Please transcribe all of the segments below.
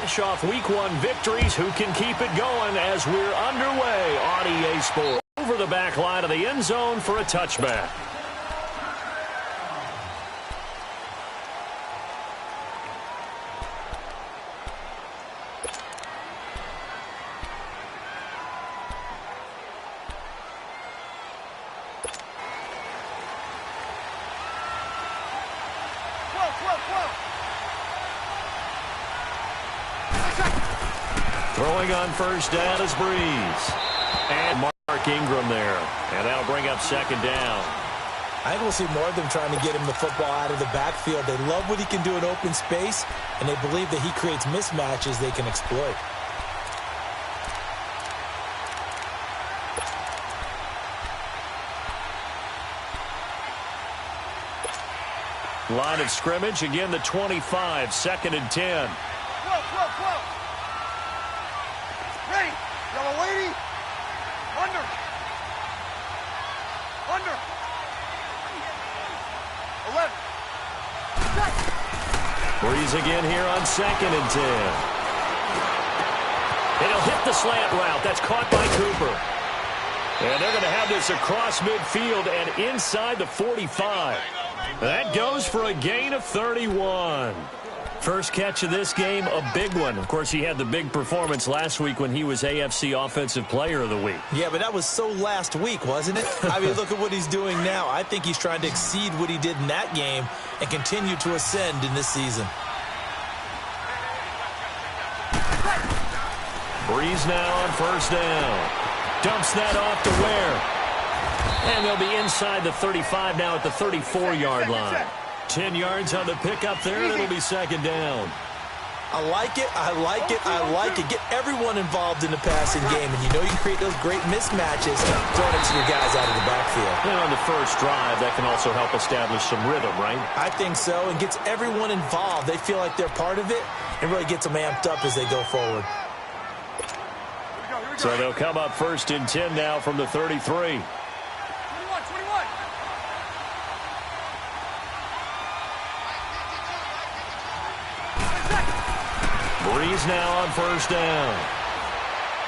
Fresh off Week 1 victories, who can keep it going as we're underway on EA Sports. Over the back line of the end zone for a touchback. Throwing on first down is Breeze. And Mark Ingram there. And that'll bring up second down. I think we'll see more of them trying to get him the football out of the backfield. They love what he can do in open space, and they believe that he creates mismatches they can exploit. Line of scrimmage, again the 25, 2nd and 10. Ready, yellow lady, under, 11. Breeze again here on 2nd and 10. And he'll hit the slant route. That's caught by Cooper. And they're going to have this across midfield and inside the 45. That goes for a gain of 31. First catch of this game, a big one. Of course, he had the big performance last week when he was AFC Offensive Player of the Week. Yeah, but that was so last week, wasn't it? I mean, look at what he's doing now. I think he's trying to exceed what he did in that game and continue to ascend in this season. Breeze now on first down. Dumps that off to Ware. And they'll be inside the 35 now at the 34-yard line. 10 yards on the pickup there, and it'll be second down. I like it, I like it, I like it. Get everyone involved in the passing game, and you know you create those great mismatches throwing it to your guys out of the backfield. And on the first drive, that can also help establish some rhythm, right? I think so, and gets everyone involved. They feel like they're part of it, and really gets them amped up as they go forward. So they'll come up 1st and 10 now from the 33. Breeze now on first down.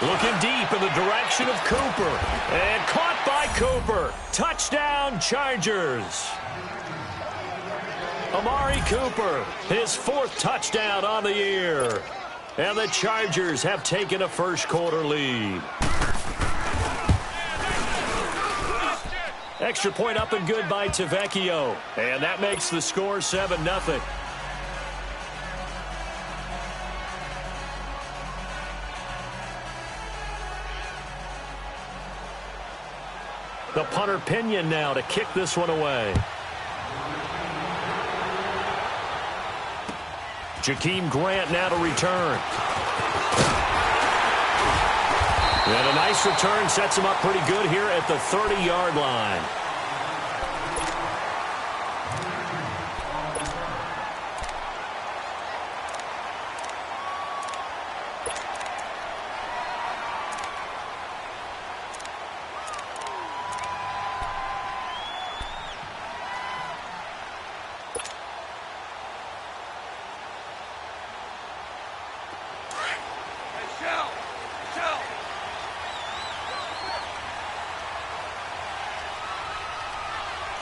Looking deep in the direction of Cooper. And caught by Cooper. Touchdown, Chargers. Amari Cooper, his 4th touchdown on the year. And the Chargers have taken a first-quarter lead. Extra point up and good by Tavecchio. And that makes the score 7-0. The punter Pinion now to kick this one away. Jakeem Grant now to return. And a nice return sets him up pretty good here at the 30-yard line.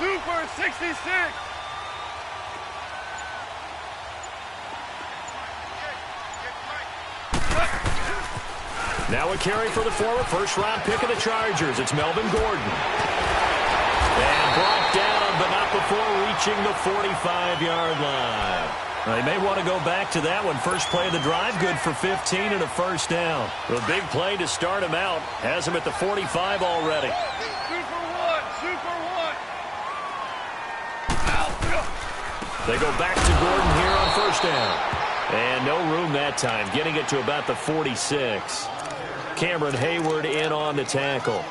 Super 66. Now a carry for the former first-round pick of the Chargers. It's Melvin Gordon. And brought down, but not before reaching the 45-yard line. They may want to go back to that one. First play of the drive, good for 15 and a first down. The big play to start him out. Has him at the 45 already. They go back to Gordon here on first down. And no room that time, getting it to about the 46. Cameron Hayward in on the tackle.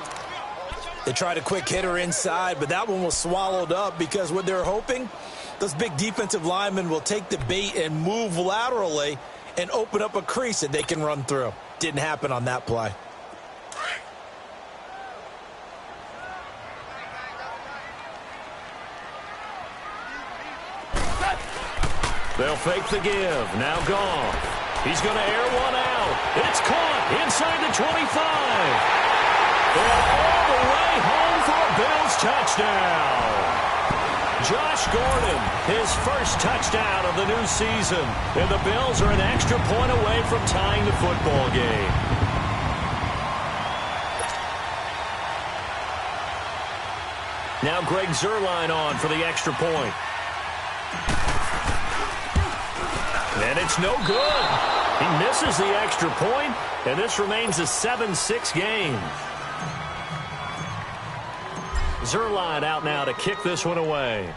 They tried a quick hitter inside, but that one was swallowed up because what they're hoping, those big defensive linemen will take the bait and move laterally and open up a crease that they can run through. Didn't happen on that play. They'll fake the give. Now Goff. He's going to air one out. It's caught inside the 25. And all the way home for a Bills touchdown. Josh Gordon, his first touchdown of the new season. And the Bills are an extra point away from tying the football game. Now Greg Zuerlein on for the extra point. And it's no good. He misses the extra point, and this remains a 7-6 game. Zuerlein out now to kick this one away.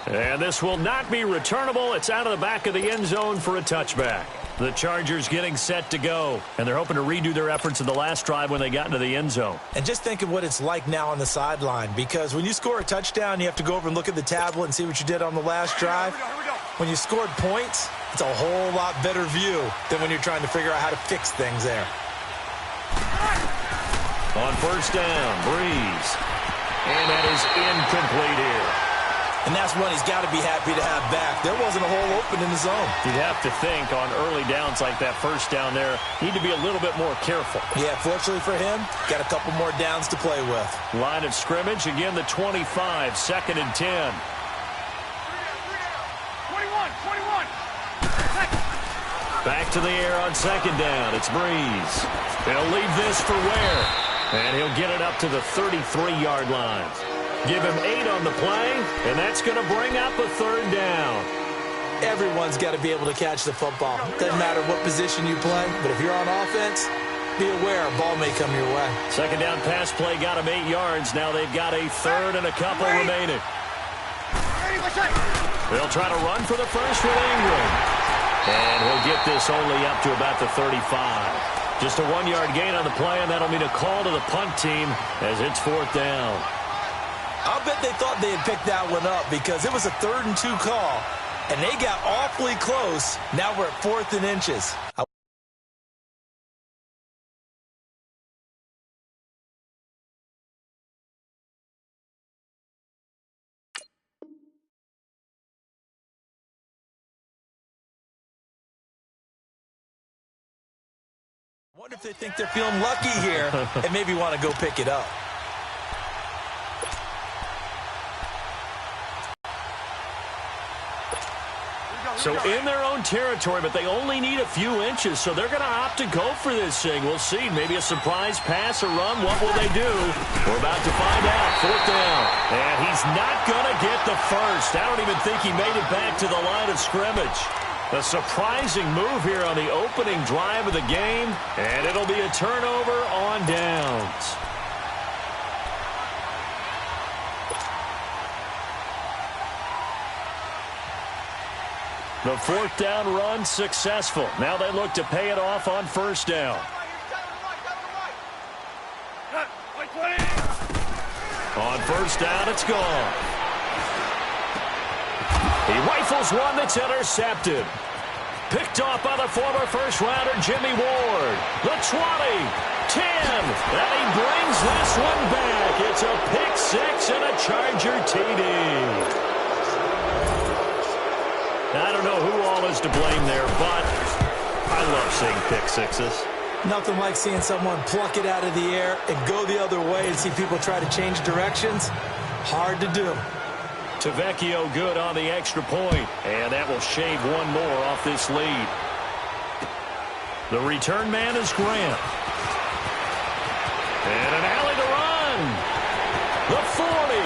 And this will not be returnable. It's out of the back of the end zone for a touchback. The Chargers getting set to go, and they're hoping to redo their efforts in the last drive when they got into the end zone. And just think of what it's like now on the sideline, because when you score a touchdown, you have to go over and look at the tablet and see what you did on the last drive. When you scored points, it's a whole lot better view than when you're trying to figure out how to fix things there. On first down, Breeze. And that is incomplete here. And that's one he's got to be happy to have back. There wasn't a hole open in the zone. You'd have to think on early downs like that first down there, need to be a little bit more careful. Yeah, fortunately for him, got a couple more downs to play with. Line of scrimmage, again the 25, 2nd and 10. 21. Back to the air on 2nd down. It's Breeze. He'll leave this for Ware. And he'll get it up to the 33-yard line. Give him 8 on the play, and that's going to bring up a 3rd down. Everyone's got to be able to catch the football. Doesn't matter what position you play, but if you're on offense, be aware a ball may come your way. 2nd down pass play got him 8 yards. Now they've got a 3rd and a couple remaining. They'll try to run for the first with Ingram. And he'll get this only up to about the 35. Just a 1-yard gain on the play, and that'll mean a call to the punt team as it's 4th down. I'll bet they thought they had picked that one up because it was a 3rd and 2 call, and they got awfully close. Now we're at 4th and inches. I wonder if they think they're feeling lucky here and maybe want to go pick it up. So in their own territory, but they only need a few inches, so they're going to opt to go for this thing. We'll see. Maybe a surprise pass or run. What will they do? We're about to find out. 4th down. And he's not going to get the first. I don't even think he made it back to the line of scrimmage. A surprising move here on the opening drive of the game, and it'll be a turnover on downs. The 4th down run successful. Now they look to pay it off on 1st down. On 1st down, it's gone. He rifles one that's intercepted. Picked off by the former first-rounder Jimmy Ward. The 20, 10, and he brings this one back. It's a pick 6 and a Charger TD. I don't know who all is to blame there, but I love seeing pick 6s. Nothing like seeing someone pluck it out of the air and go the other way and see people try to change directions. Hard to do. Tavecchio good on the extra point, and that will shave one more off this lead. The return man is Grant. And an alley to run. The 40,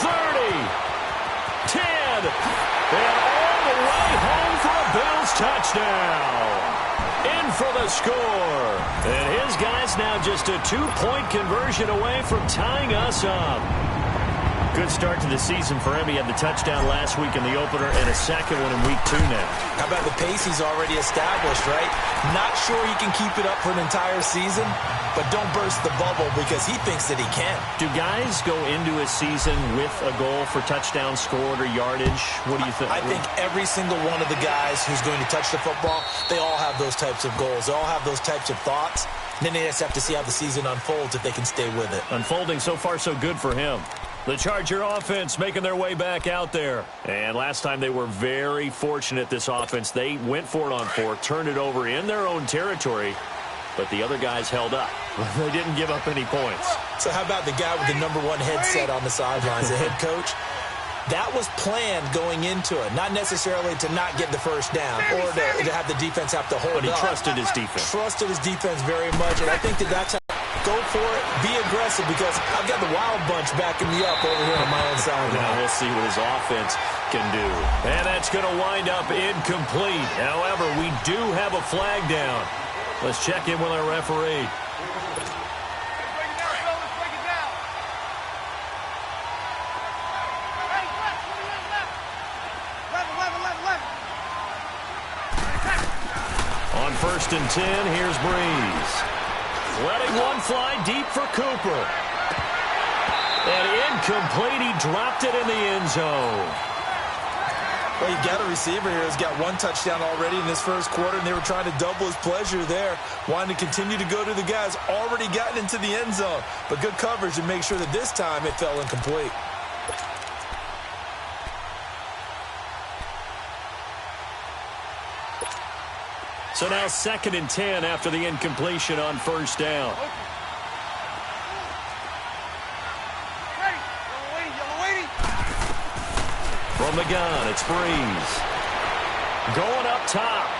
30, 10, and all the way home for a Bills touchdown. In for the score. And his guy's now just a 2-point conversion away from tying us up. Good start to the season for him. He had the touchdown last week in the opener and a second one in week 2 now. How about the pace he's already established, right? Not sure he can keep it up for an entire season, but don't burst the bubble because he thinks that he can. Do guys go into a season with a goal for touchdown scored or yardage? What do you think? I think every single one of the guys who's going to touch the football, they all have those types of goals. They all have those types of thoughts. And then they just have to see how the season unfolds if they can stay with it. Unfolding so far so good for him. The Charger offense making their way back out there. And last time they were very fortunate, this offense. They went for it on fourth, turned it over in their own territory, but the other guys held up. They didn't give up any points. So how about the guy with the #1 headset on the sidelines, the head coach? That was planned going into it, not necessarily to not get the first down or to have the defense have to hold up. But he trusted his defense. Trusted his defense very much, and I think that's how. Go for it, be aggressive, because I've got the Wild Bunch backing me up over here on my own side. Now we'll see what his offense can do. And that's going to wind up incomplete. However, we do have a flag down. Let's check in with our referee. On 1st and 10, here's Breeze. Letting one fly deep for Cooper. And incomplete. He dropped it in the end zone. Well, you got a receiver here who's got 1 touchdown already in this first quarter, and they were trying to double his pleasure there, wanting to continue to go to the guys already gotten into the end zone. But good coverage to make sure that this time it fell incomplete. So now 2nd and 10 after the incompletion on 1st down. From the gun, it's Breeze. Going up top.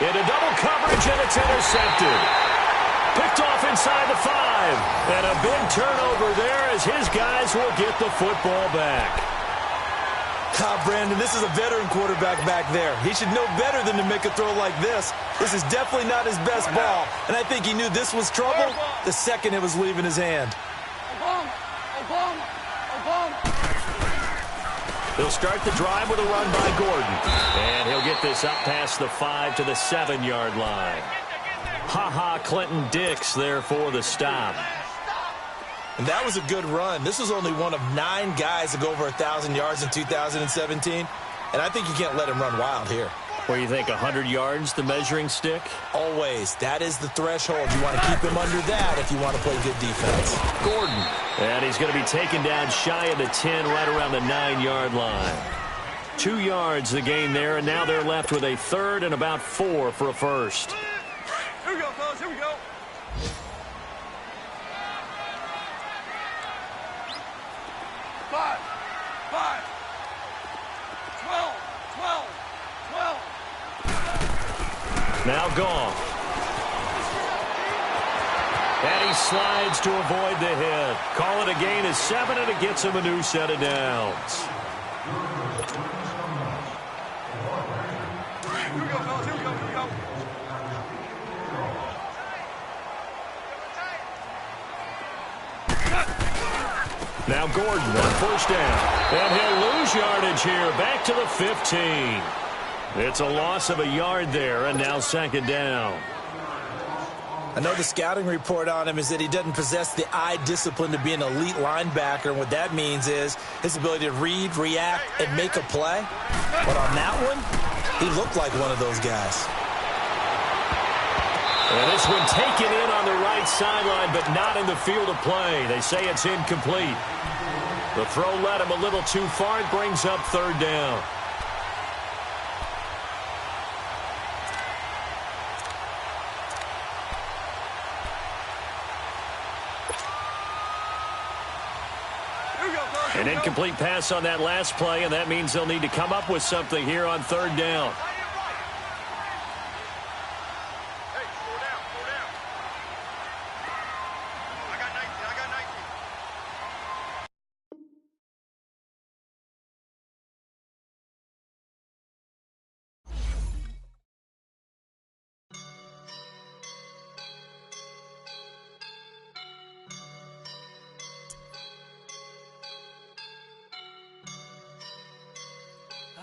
Into double coverage, and it's intercepted. Picked off inside the 5. And a big turnover there as his guys will get the football back. Brandon, this is a veteran quarterback back there. He should know better than to make a throw like this. This is definitely not his best ball, and I think he knew this was trouble the second it was leaving his hand. He'll start the drive with a run by Gordon, and he'll get this up past the 5 to the 7-yard line. Clinton Dix there for the stop. And that was a good run. This was only one of 9 guys to go over 1,000 yards in 2017. And I think you can't let him run wild here. Where you think 100 yards, the measuring stick? Always. That is the threshold. You want to keep him under that if you want to play good defense. Gordon. And he's going to be taken down shy of the 10, right around the 9-yard line. 2 yards the gain there, and now they're left with a 3rd and about 4 for a first. Here we go, fellas. Here we go. Five. 12. Now gone. And he slides to avoid the hit. Call it a gain of 7, and it gets him a new set of downs. Here we go, fellas. Here we go. Now Gordon on 1st down. And he'll lose yardage here. Back to the 15. It's a loss of a yard there, and now 2nd down. I know the scouting report on him is that he doesn't possess the eye discipline to be an elite linebacker. And what that means is his ability to read, react, and make a play. But on that one, he looked like one of those guys. And this one taken in on the right sideline, but not in the field of play. They say it's incomplete. The throw led him a little too far. It brings up 3rd down. An incomplete pass on that last play, and that means they'll need to come up with something here on 3rd down.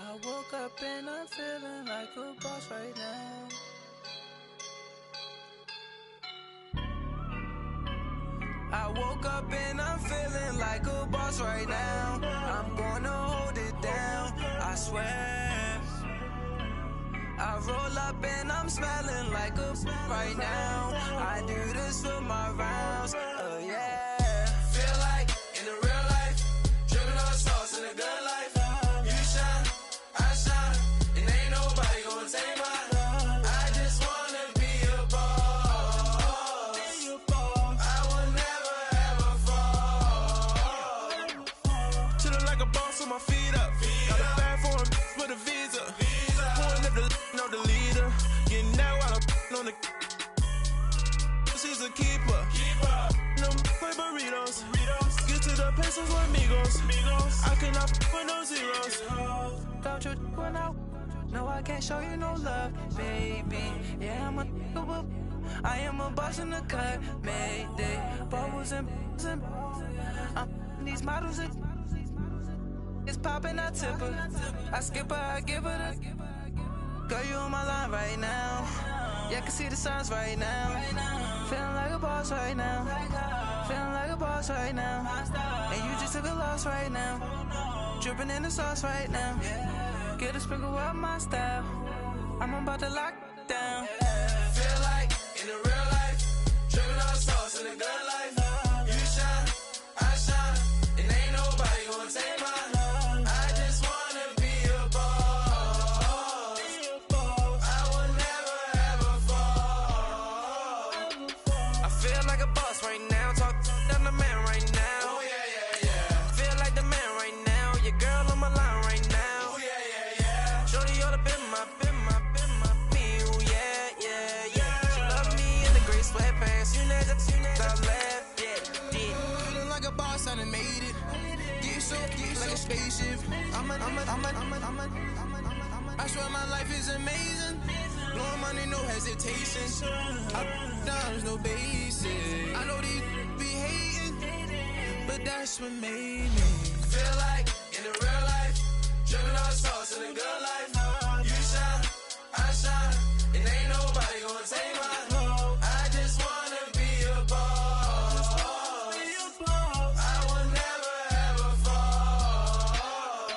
I woke up and I'm feeling like a boss right now. I woke up and I'm feeling like a boss right now. I'm gonna hold it down, I swear. I roll up and I'm smelling like a right now. I do this for my rounds, yeah. Feel like in the like a boss with my feet up. Got a bag for him with a visa. Pulling up the know the leader. Getting that while I'm on the. She's a keeper. No play burritos. Get to the pesos with amigos. I cannot with no zeros. Don't you run out? No, I can't show you no love, baby. Yeah, I am a boss in the cut, Mayday. Bubbles and these models, it's popping, I tip her. I skip her, I give her the. Girl, you on my line right now. Yeah, I can see the signs right now. Feeling like a boss right now. Feeling like a boss right now. And you just took a loss right now. Dripping in the sauce right now. Get a sprinkle up my style. I'm about to lock down. Feel like in the real life, dripping on sauce in the good life. You shine, I shine, and ain't nobody gonna take mine. I just wanna be a boss. I will never ever fall. I feel like a boss right now. Talk to the man right now. Oh yeah. Feel like the man right now. Your girl on my line right now. Shorty oughta been my me, ooh, yeah. She love me in the gray sweatpants, you never left, yeah. Feeling like a boss, I done made it. Get so like a spaceship. I swear my life is amazing. Blowing money, no hesitation. Down, no basic. I know these be hating, but that's what made me feel like in the real life. Dripping on sauce in the good life. You shine, I shine, and ain't nobody gonna take mine. I just wanna be a boss. I will never ever fall.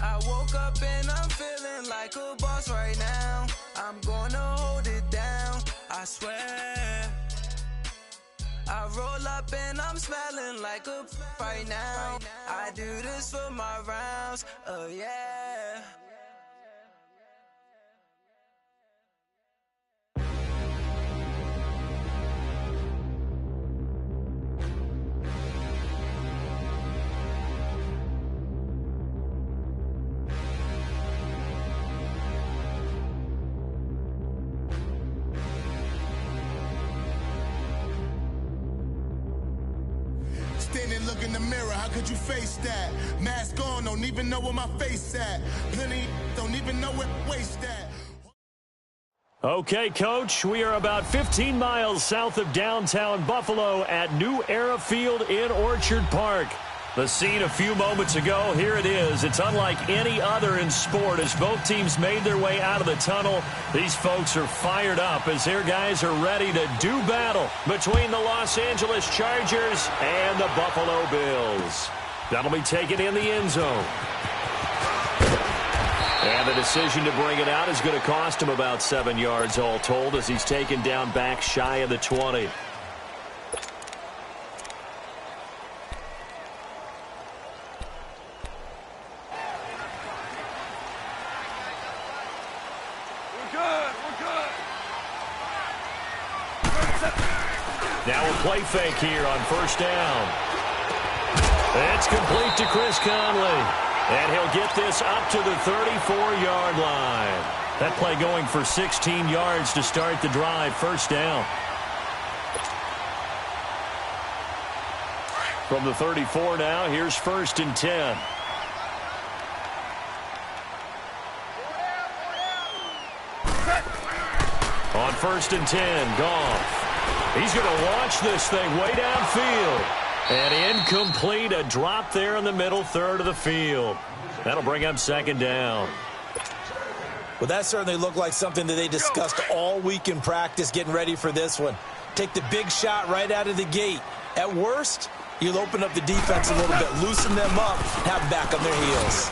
I woke up and I'm feeling like a boss right now. I'm gonna hold it down, I swear. I roll up and I'm smelling like a right now. I do this for my rounds, oh yeah. Standing, look in the mirror, how could you face that? Mask on, don't even know where my face at. Plenty, don't even know where waist at. Okay, Coach, we are about 15 miles south of downtown Buffalo at New Era Field in Orchard Park. The scene a few moments ago, here it is. It's unlike any other in sport as both teams made their way out of the tunnel. These folks are fired up as their guys are ready to do battle between the Los Angeles Chargers and the Buffalo Bills. That'll be taken in the end zone. And the decision to bring it out is going to cost him about 7 yards all told as he's taken down back shy of the 20. Now a play fake here on first down. It's complete to Chris Conley. And he'll get this up to the 34-yard line. That play going for 16 yards to start the drive. First down. From the 34 now, here's 1st and 10. On 1st and 10, Goff. He's going to launch this thing way downfield. And incomplete, a drop there in the middle third of the field. That'll bring up 2nd down. Well, that certainly looked like something that they discussed all week in practice getting ready for this one. Take the big shot right out of the gate. At worst, you'll open up the defense a little bit, loosen them up, have them back on their heels.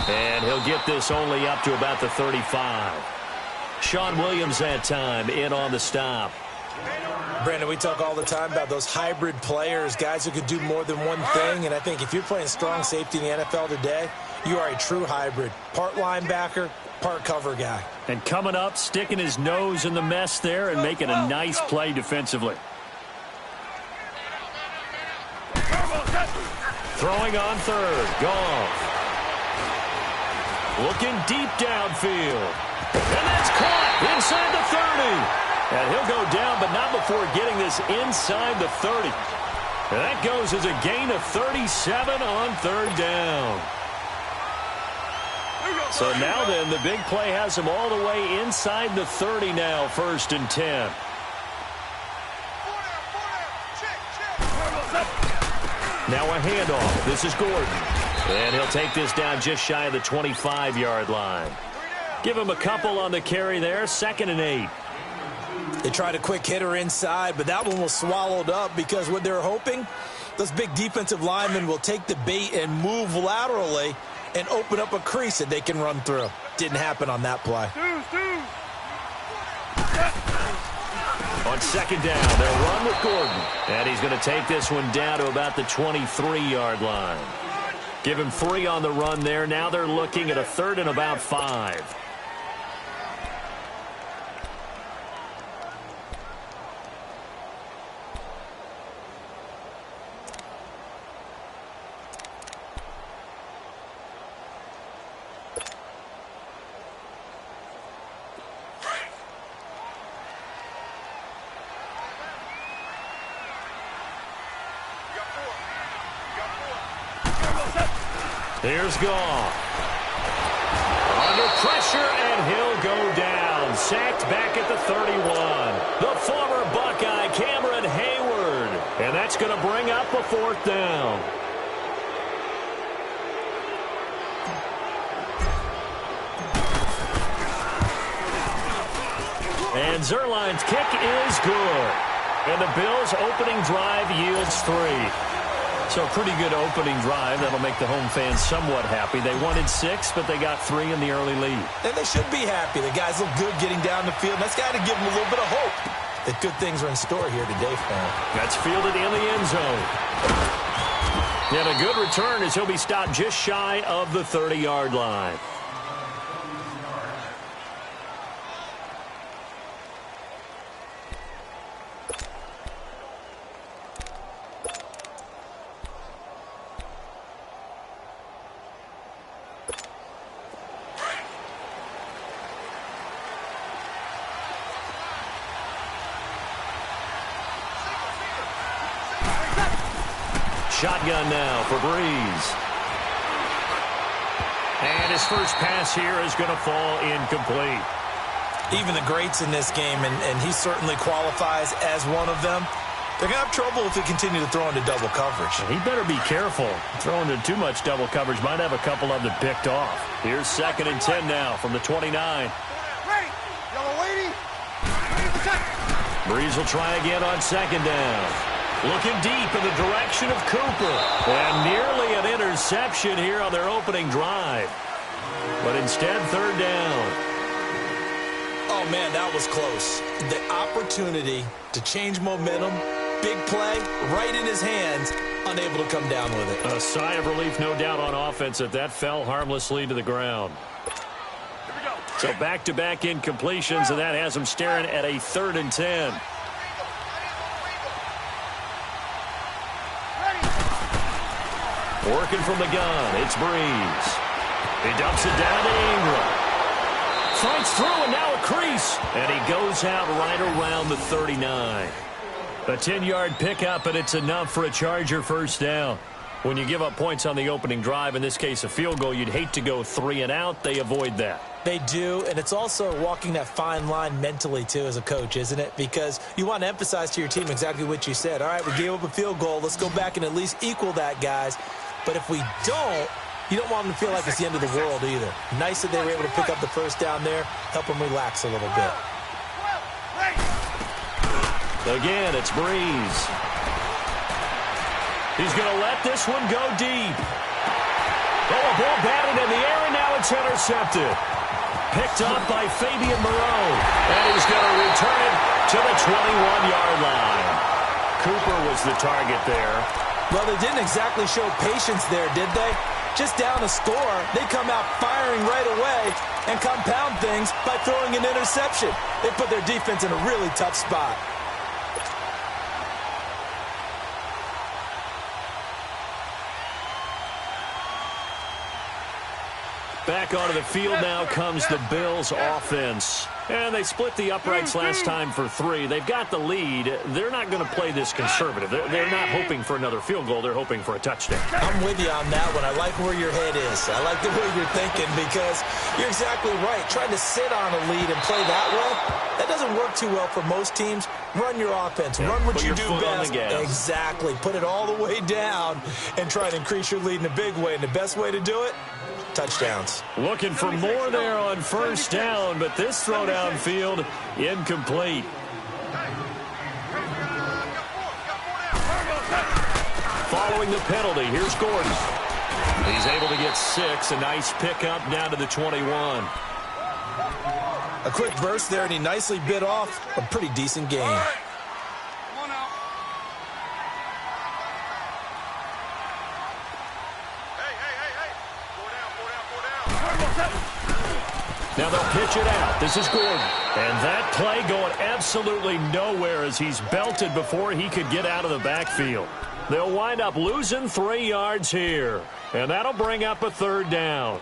And he'll get this only up to about the 35. Sean Williams that time in on the stop. Brandon, we talk all the time about those hybrid players, guys who could do more than one thing, and I think if you're playing strong safety in the NFL today, you are a true hybrid. Part linebacker, part cover guy. And coming up, sticking his nose in the mess there and making a nice play defensively. Throwing on third. Goff. Looking deep downfield. And that's caught inside the 30. And he'll go down, but not before getting this inside the 30. And that goes as a gain of 37 on third down. So now then, the big play has him all the way inside the 30 now, 1st and 10. Now a handoff. This is Gordon. And he'll take this down just shy of the 25-yard line. Give him a couple on the carry there, 2nd and 8. They tried a quick hitter inside, but that one was swallowed up because what they're hoping, those big defensive linemen will take the bait and move laterally and open up a crease that they can run through. Didn't happen on that play. On 2nd down, they'll run with Gordon. And he's going to take this one down to about the 23-yard line. Give him 3 on the run there. Now they're looking at a 3rd and about 5. Here's Goff. Under pressure, and he'll go down. Sacked back at the 31. The former Buckeye, Cameron Hayward. And that's going to bring up a 4th down. And Zerline's kick is good. And the Bills' opening drive yields 3. So pretty good opening drive. That'll make the home fans somewhat happy. They wanted 6, but they got 3 in the early lead. And they should be happy. The guys look good getting down the field. That's got to give them a little bit of hope that good things are in store here today for them. That's fielded in the end zone. And a good return as he'll be stopped just shy of the 30-yard line. Shotgun now for Breeze. And his first pass here is going to fall incomplete. Even the greats in this game, and he certainly qualifies as one of them, they're going to have trouble if they continue to throw into double coverage. He better be careful. Throwing into too much double coverage might have a couple of them picked off. Here's 2nd and 10 now from the 29. Breeze will try again on 2nd down. Looking deep in the direction of Cooper. And nearly an interception here on their opening drive. But instead, 3rd down. Oh, man, that was close. The opportunity to change momentum, big play, right in his hands, unable to come down with it. A sigh of relief, no doubt, on offense that fell harmlessly to the ground. So back-to-back incompletions, and that has him staring at a 3rd and 10. Working from the gun, it's Breeze. He dumps it down to Ingram. Fights through, and now a crease. And he goes out right around the 39. A 10-yard pickup, and it's enough for a Charger 1st down. When you give up points on the opening drive, in this case a field goal, you'd hate to go 3 and out. They avoid that. They do, and it's also walking that fine line mentally, too, as a coach, isn't it? Because you want to emphasize to your team exactly what you said. All right, we gave up a field goal. Let's go back and at least equal that, guys. But if we don't, you don't want them to feel like it's the end of the world either. Nice that they were able to pick up the 1st down there, help them relax a little bit. Again, it's Breeze. He's going to let this one go deep. Oh, a ball batted in the air, and now it's intercepted. Picked up by Fabian Moreau. And he's going to return it to the 21-yard line. Cooper was the target there. Well, they didn't exactly show patience there, did they? Just down a score, they come out firing right away and compound things by throwing an interception. They put their defense in a really tough spot. Back onto the field now comes the Bills offense. And they split the uprights last time for 3. They've got the lead. They're not going to play this conservative. They're not hoping for another field goal. They're hoping for a touchdown. I'm with you on that one. I like where your head is. I like the way you're thinking because you're exactly right. Trying to sit on a lead and play that way, that doesn't work too well for most teams. Run your offense. Yeah, run what you do foot best. on the gas. Exactly. Put it all the way down and try to increase your lead in a big way. And the best way to do it, touchdowns. Looking for more there on first down, but this throw downfield incomplete. Following the penalty, here's Gordon. He's able to get 6. A nice pickup down to the 21. A quick burst there, and he nicely bit off a pretty decent gain. Come on now. Hey. Go down. Now they'll pitch it out. This is Gordon. And that play going absolutely nowhere as he's belted before he could get out of the backfield. They'll wind up losing 3 yards here. And that'll bring up a 3rd down.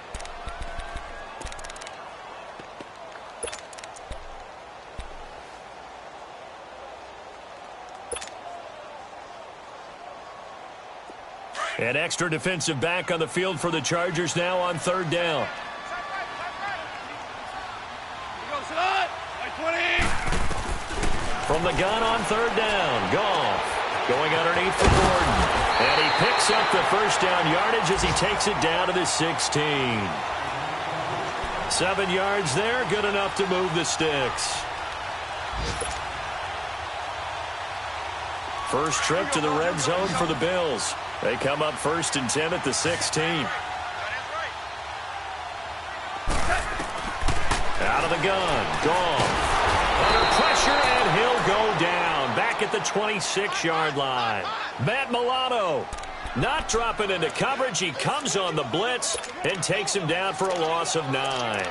An extra defensive back on the field for the Chargers now on 3rd down. From the gun on 3rd down, Goff going underneath for Gordon. And he picks up the first down yardage as he takes it down to the 16. 7 yards there, good enough to move the sticks. First trip to the red zone for the Bills. They come up 1st and 10 at the 16. Out of the gun, Goff. Under pressure, and he'll go down. Back at the 26-yard line. Matt Milano not dropping into coverage. He comes on the blitz and takes him down for a loss of 9.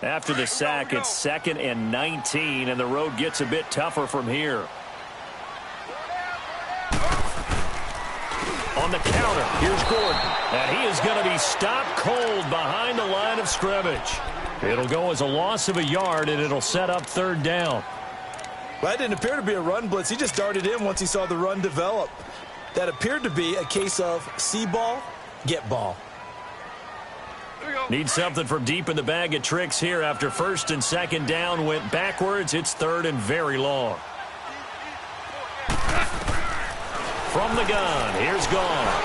After the sack, it's 2nd and 19, and the road gets a bit tougher from here. On the counter, here's Gordon. And he is going to be stopped cold behind the line of scrimmage. It'll go as a loss of a yard, and it'll set up 3rd down. Well, that didn't appear to be a run blitz. He just darted in once he saw the run develop. That appeared to be a case of see ball, get ball. Need something from deep in the bag of tricks here after 1st and 2nd down went backwards. It's 3rd and very long. From the gun, here's Goff.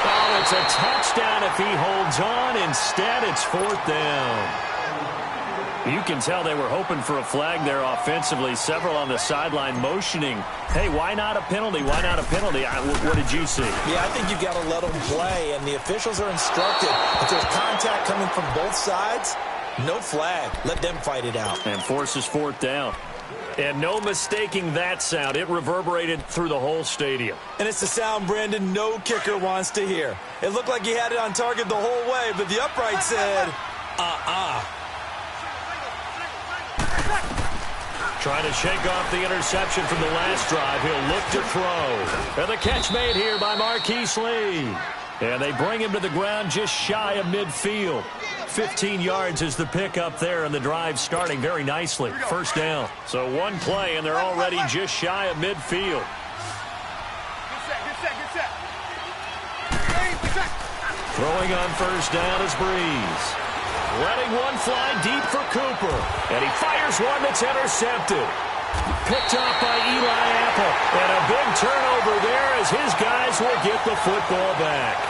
Oh, it's a touchdown if he holds on. Instead, it's 4th down. You can tell they were hoping for a flag there offensively. Several on the sideline motioning, hey, why not a penalty? Why not a penalty? What did you see? Yeah, I think you've got to let them play, and the officials are instructed. If there's contact coming from both sides, no flag. Let them fight it out. And forces 4th down. And no mistaking that sound. It reverberated through the whole stadium. And it's the sound, Brandon, no kicker wants to hear. It looked like he had it on target the whole way, but the upright said, Trying to shake off the interception from the last drive. He'll look to throw. And the catch made here by Marquise Lee. And they bring him to the ground just shy of midfield. 15 yards is the pickup there, and the drive starting very nicely. 1st down. So one play, and they're already just shy of midfield. Get set. Throwing on 1st down is Breeze. Letting one fly deep for Cooper. And he fires one that's intercepted. Picked off by Eli Apple. And a big turnover there as his guys will get the football back.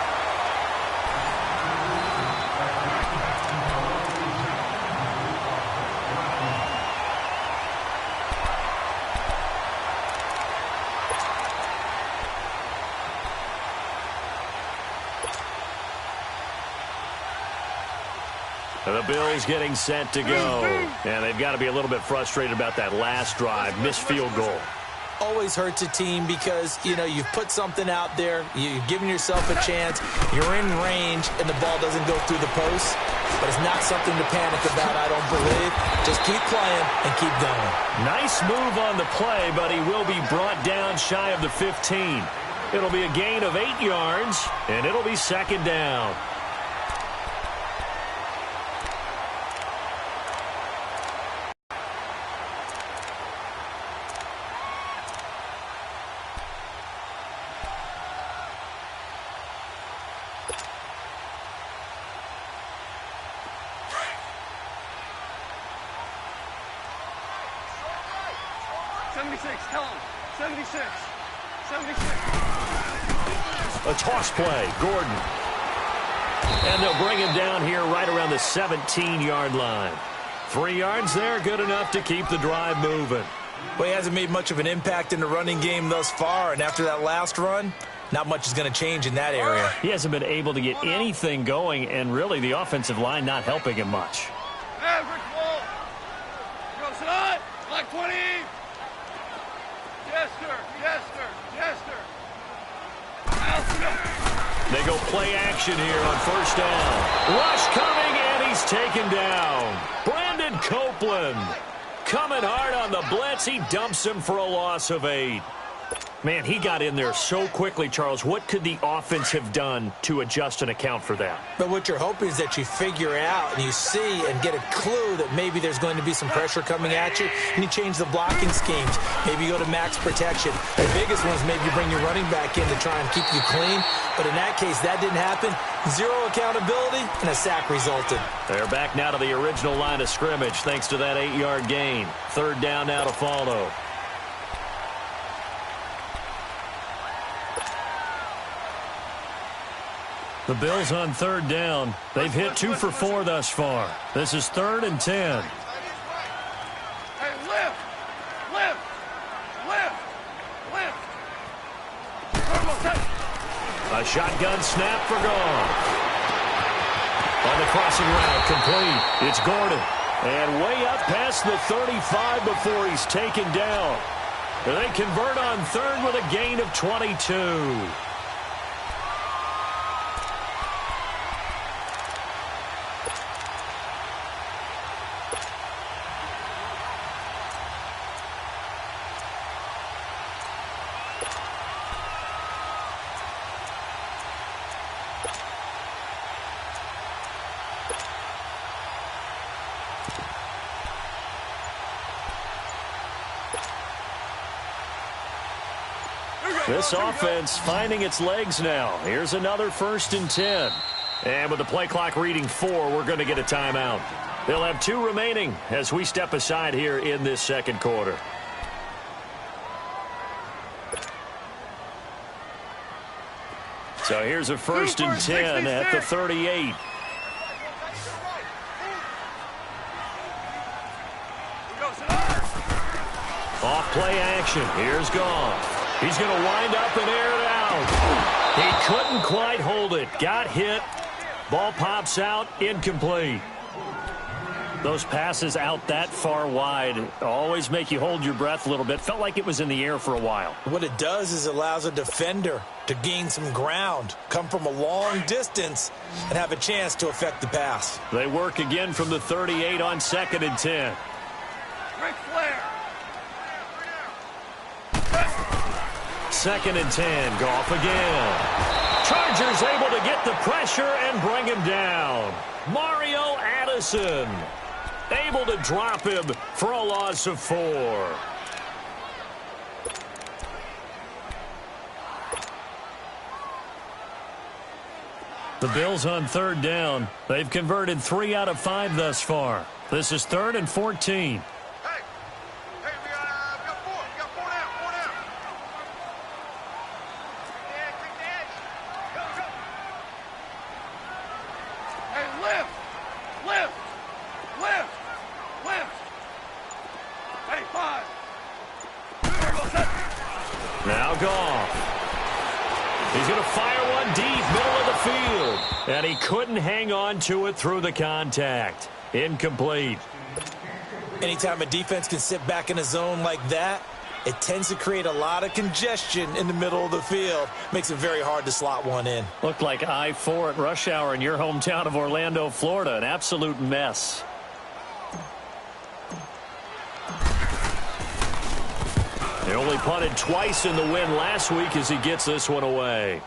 The Bills getting set to go. And they've got to be a little bit frustrated about that last drive. Missed field goal. Always hurts a team because, you know, you've put something out there. You've given yourself a chance. You're in range, and the ball doesn't go through the post. But it's not something to panic about, I don't believe. Just keep playing and keep going. Nice move on the play, but he will be brought down shy of the 15. It'll be a gain of 8 yards, and it'll be second down. A toss play, Gordon. And they'll bring him down here right around the 17-yard line. 3 yards there, good enough to keep the drive moving. Well, he hasn't made much of an impact in the running game thus far, and after that last run, not much is going to change in that area. He hasn't been able to get anything going, and really the offensive line not helping him much. Average ball. Goes on. Black 20. Yes, sir. Yes, sir. Yes, sir. They go play action here on first down. Rush coming, and he's taken down. Brandon Copeland coming hard on the blitz. He dumps him for a loss of 8. Man, he got in there so quickly, Charles. What could the offense have done to adjust and account for that? But what you're hoping is that you figure out and you see and get a clue that maybe there's going to be some pressure coming at you, and you change the blocking schemes. Maybe you go to max protection. The biggest one is maybe you bring your running back in to try and keep you clean. But in that case, that didn't happen. 0 accountability, and a sack resulted. They're back now to the original line of scrimmage thanks to that 8-yard gain. Third down now to follow. The Bills on third down. They've hit 2 for 4 thus far. This is 3rd and 10. Hey, lift. Lift. Lift. Lift. A shotgun snap for Gone. On the crossing route, complete. It's Gordon. And way up past the 35 before he's taken down. They convert on third with a gain of 22. This offense finding its legs now. Here's another 1st and 10. And with the play clock reading 4, we're going to get a timeout. They'll have 2 remaining as we step aside here in this second quarter. So here's a 1st and 10 at the 38. Off play action. Here's Gone. He's going to wind up and air it out. He couldn't quite hold it. Got hit. Ball pops out. Incomplete. Those passes out that far wide always make you hold your breath a little bit. Felt like it was in the air for a while. What it does is it allows a defender to gain some ground, come from a long distance, and have a chance to affect the pass. They work again from the 38 on 2nd and 10. Ric Flair. 2nd and 10. Goff again. Chargers able to get the pressure and bring him down. Mario Addison able to drop him for a loss of 4. The Bills on 3rd down. They've converted 3 out of 5 thus far. This is 3rd and 14. Now Goff. He's going to fire one deep, middle of the field. And he couldn't hang on to it through the contact. Incomplete. Anytime a defense can sit back in a zone like that, it tends to create a lot of congestion in the middle of the field. Makes it very hard to slot one in. Looked like I-4 at rush hour in your hometown of Orlando, Florida. An absolute mess. They only punted twice in the win last week as he gets this one away.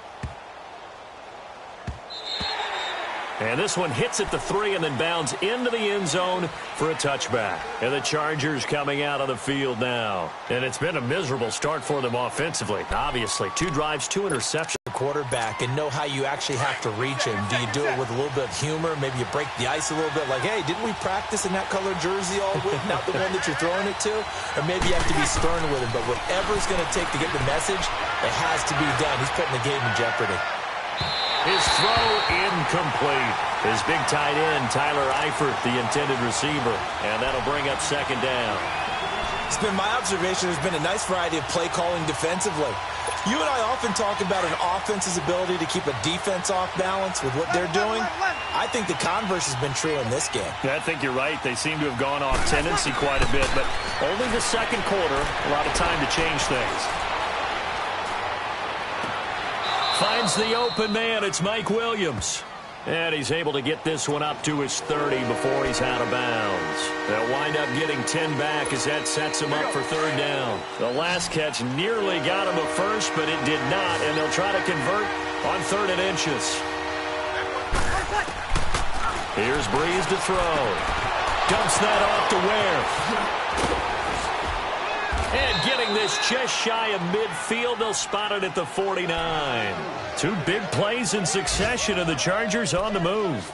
And this one hits at the 3 and then bounds into the end zone for a touchback. And the Chargers coming out of the field now. And it's been a miserable start for them offensively. Obviously, 2 drives, 2 interceptions. Quarterback and know how you actually have to reach him. Do you do it with a little bit of humor? Maybe you break the ice a little bit like, hey, didn't we practice in that color jersey all week? Not the one that you're throwing it to? Or maybe you have to be stern with him. But whatever it's going to take to get the message, it has to be done. He's putting the game in jeopardy. His throw incomplete. His big tight end, Tyler Eifert, the intended receiver. And that'll bring up second down. It's been my observation there's been a nice variety of play calling defensively. You and I often talk about an offense's ability to keep a defense off balance with what they're doing. I think the converse has been true in this game. Yeah, I think you're right. They seem to have gone off tendency quite a bit, but only the second quarter, a lot of time to change things. Finds the open man. It's Mike Williams. And he's able to get this one up to his 30 before he's out of bounds. They'll wind up getting 10 back as that sets him up for third down. The last catch nearly got him a first, but it did not, and they'll try to convert on 3rd and inches. Here's Breeze to throw. Dumps that off to Ware. And getting this just shy of midfield, they'll spot it at the 49. 2 big plays in succession, and the Chargers on the move.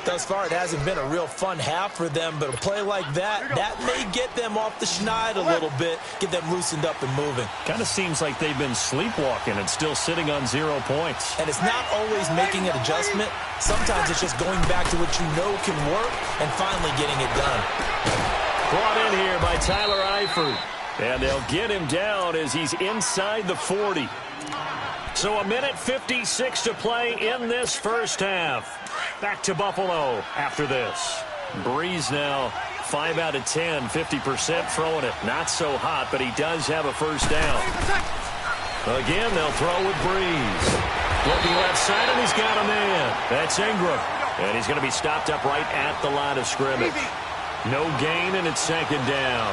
Thus far, it hasn't been a real fun half for them, but a play like that may get them off the schneid a little bit, get them loosened up and moving. Kind of seems like they've been sleepwalking and still sitting on 0 points. And it's not always making an adjustment. Sometimes it's just going back to what you know can work and finally getting it done. Brought in here by Tyler Eifert. And they'll get him down as he's inside the 40. So 1:56 to play in this first half. Back to Buffalo after this. Breeze now 5 out of 10, 50% throwing it. Not so hot, but he does have a first down. Again, they'll throw with Breeze. Looking left side, and he's got a man. That's Ingram. And he's going to be stopped up right at the line of scrimmage. No gain, and it's second down.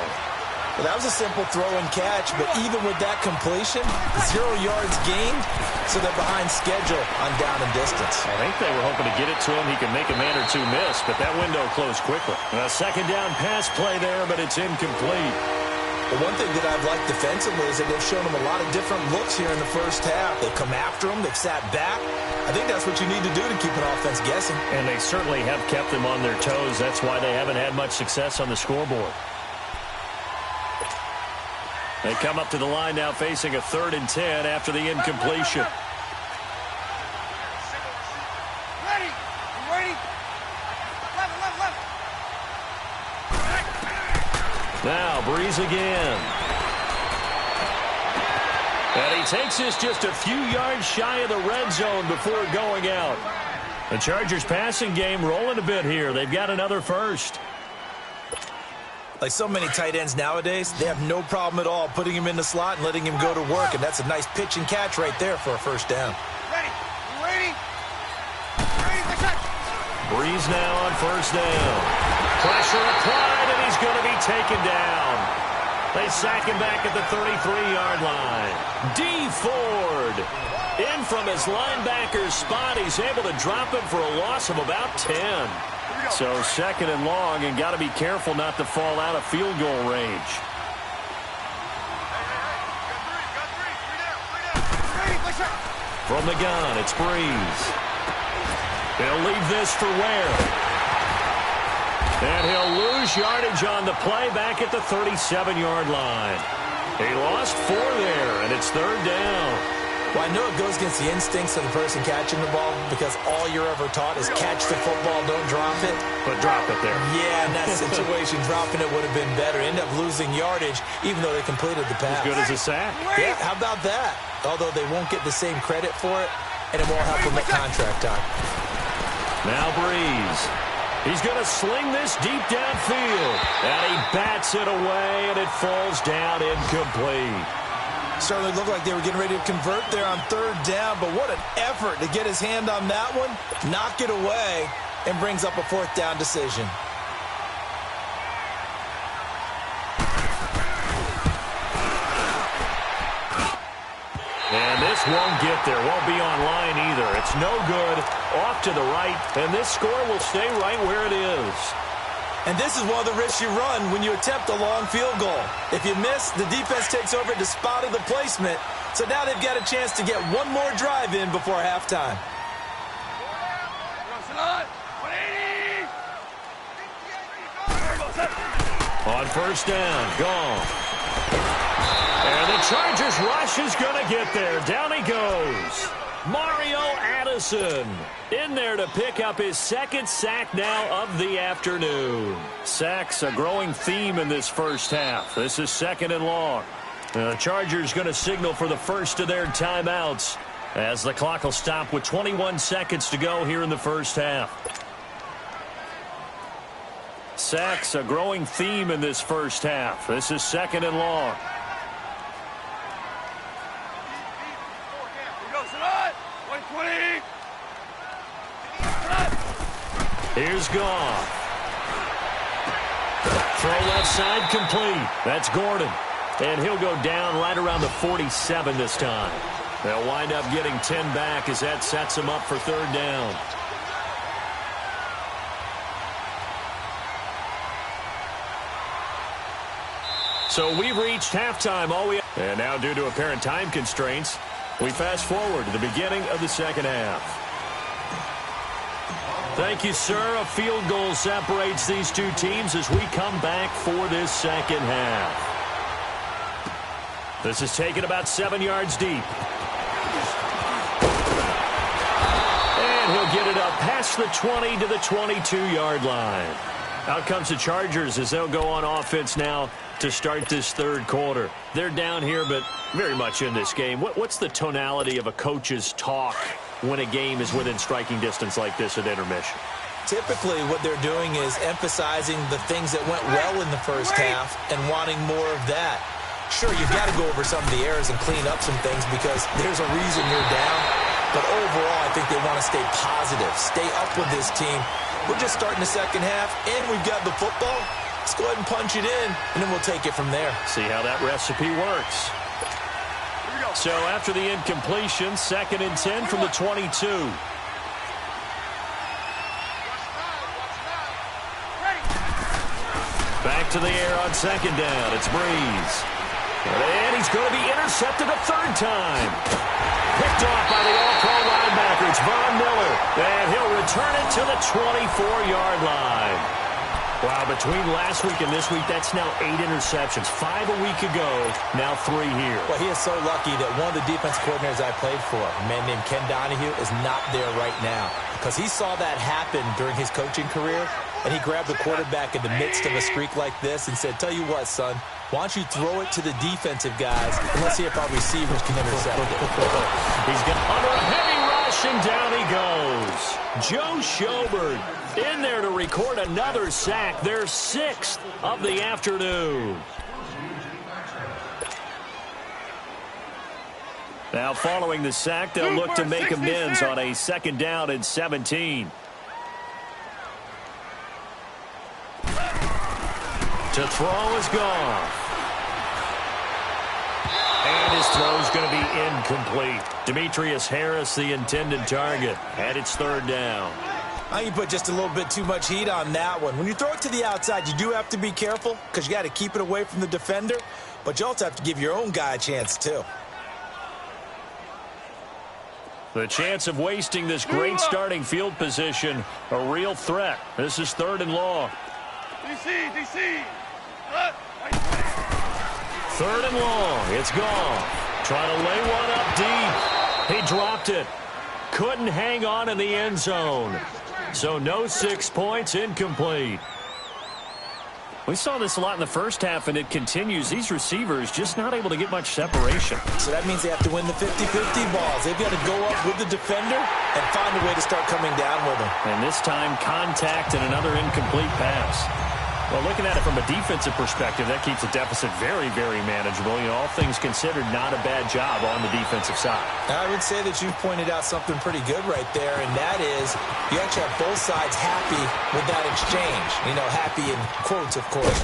Well, that was a simple throw and catch, but even with that completion, 0 yards gained, so they're behind schedule on down and distance. I think they were hoping to get it to him. He could make a man or 2 miss, but that window closed quickly. A second down pass play there, but it's incomplete. The one thing that I've liked defensively is that they've shown them a lot of different looks here in the first half. They've come after them. They've sat back. I think that's what you need to do to keep an offense guessing. And they certainly have kept them on their toes. That's why they haven't had much success on the scoreboard. They come up to the line now facing a 3rd and 10 after the incompletion. Ready. Now Breeze again. And he takes this just a few yards shy of the red zone before going out. The Chargers passing game rolling a bit here. They've got another first. Like so many tight ends nowadays, they have no problem at all putting him in the slot and letting him go to work, and that's a nice pitch and catch right there for a first down. Ready. Breeze now on first down. Pressure applied, and he's going to be taken down. They sack him back at the 33-yard line. D. Ford in from his linebacker's spot. He's able to drop him for a loss of about 10. So 2nd and long, and got to be careful not to fall out of field goal range. From the gun, it's Breeze. He'll leave this for Ware. And he'll lose yardage on the play back at the 37-yard line. He lost 4 there, and it's 3rd down. Well, I know it goes against the instincts of the person catching the ball because all you're ever taught is catch the football, don't drop it. But drop it there. Yeah, in that situation, dropping it would have been better. End up losing yardage, even though they completed the pass. As good as a sack. Yeah, how about that? Although they won't get the same credit for it, and it won't help them at contract time. Now Breeze. He's going to sling this deep downfield. And he bats it away, and it falls down incomplete. Certainly looked like they were getting ready to convert there on 3rd down, but what an effort to get his hand on that one, knock it away, and brings up a 4th down decision. won't get there. Won't be online either. It's no good. Off to the right, and this score will stay right where it is. And this is one of the risks you run when you attempt a long field goal. If you miss, the defense takes over at the spot of the placement. So now they've got a chance to get one more drive in before halftime. On first down, gone. And the Chargers rush is going to get there. Down he goes. Mario Addison in there to pick up his second sack now of the afternoon. Sacks a growing theme in this first half. This is second and long. The Chargers going to signal for the first of their timeouts as the clock will stop with 21 seconds to go here in the first half. Sacks a growing theme in this first half. This is second and long. Here's Goff. Throw left side complete. That's Gordon. And he'll go down right around the 47 this time. They'll wind up getting 10 back as that sets them up for third down. So we've reached halftime. And now, due to apparent time constraints, we fast forward to the beginning of the second half. Thank you, sir. A field goal separates these two teams as we come back for this second half. This is taken about 7 yards deep. And he'll get it up past the 20 to the 22-yard line. Out comes the Chargers as they'll go on offense now to start this third quarter. They're down here, but very much in this game. What's the tonality of a coach's talk when a game is within striking distance like this at intermission? Typically, what they're doing is emphasizing the things that went well in the first half and wanting more of that. Sure, you've got to go over some of the errors and clean up some things because there's a reason you're down. But overall, I think they want to stay positive, stay up with this team. We're just starting the second half, and we've got the football. Let's go ahead and punch it in, and then we'll take it from there. See how that recipe works. So after the incompletion, 2nd and 10 from the 22. Back to the air on second down. It's Breeze. And he's going to be intercepted a third time. Picked off by the all-pro linebacker. It's Von Miller. And he'll return it to the 24-yard line. Wow, between last week and this week, that's now 8 interceptions. 5 a week ago, now 3 here. Well, he is so lucky that one of the defense coordinators I played for, a man named Ken Donahue, is not there right now. Because he saw that happen during his coaching career, and he grabbed the quarterback in the midst of a streak like this and said, tell you what, son, why don't you throw it to the defensive guys, and let's see if our receivers can intercept it. He's got under a heavy rush, and down he goes. Joe Schobert in there to record another sack, their 6th of the afternoon. Now following the sack, they'll look to make amends on a 2nd down and 17. To throw is gone. And his throw's going to be incomplete. Demetrius Harris, the intended target, and it's 3rd down. I think you put just a little bit too much heat on that one. When you throw it to the outside, you do have to be careful because you got to keep it away from the defender, but you also have to give your own guy a chance too. The chance of wasting this great starting field position, a real threat. This is 3rd and long. DC. 3rd and long. It's gone. Trying to lay one up deep. He dropped it. Couldn't hang on in the end zone. So no 6 points, incomplete. We saw this a lot in the first half, and it continues. These receivers just not able to get much separation. So that means they have to win the 50-50 balls. They've got to go up with the defender and find a way to start coming down with them. And this time, contact and another incomplete pass. Well, looking at it from a defensive perspective, that keeps the deficit very, very manageable. You know, all things considered, not a bad job on the defensive side. I would say that you've pointed out something pretty good right there, and that is you actually have both sides happy with that exchange. You know, happy in quotes, of course.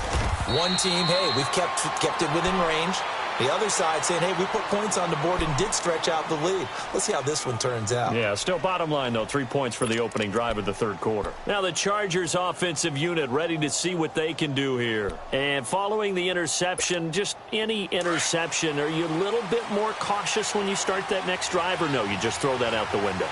One team, hey, we've kept it within range. The other side saying, hey, we put points on the board and did stretch out the lead. Let's see how this one turns out. Yeah, still bottom line, though, 3 points for the opening drive of the third quarter. Now the Chargers offensive unit ready to see what they can do here. And following the interception, just any interception, are you a little bit more cautious when you start that next drive, or no, you just throw that out the window?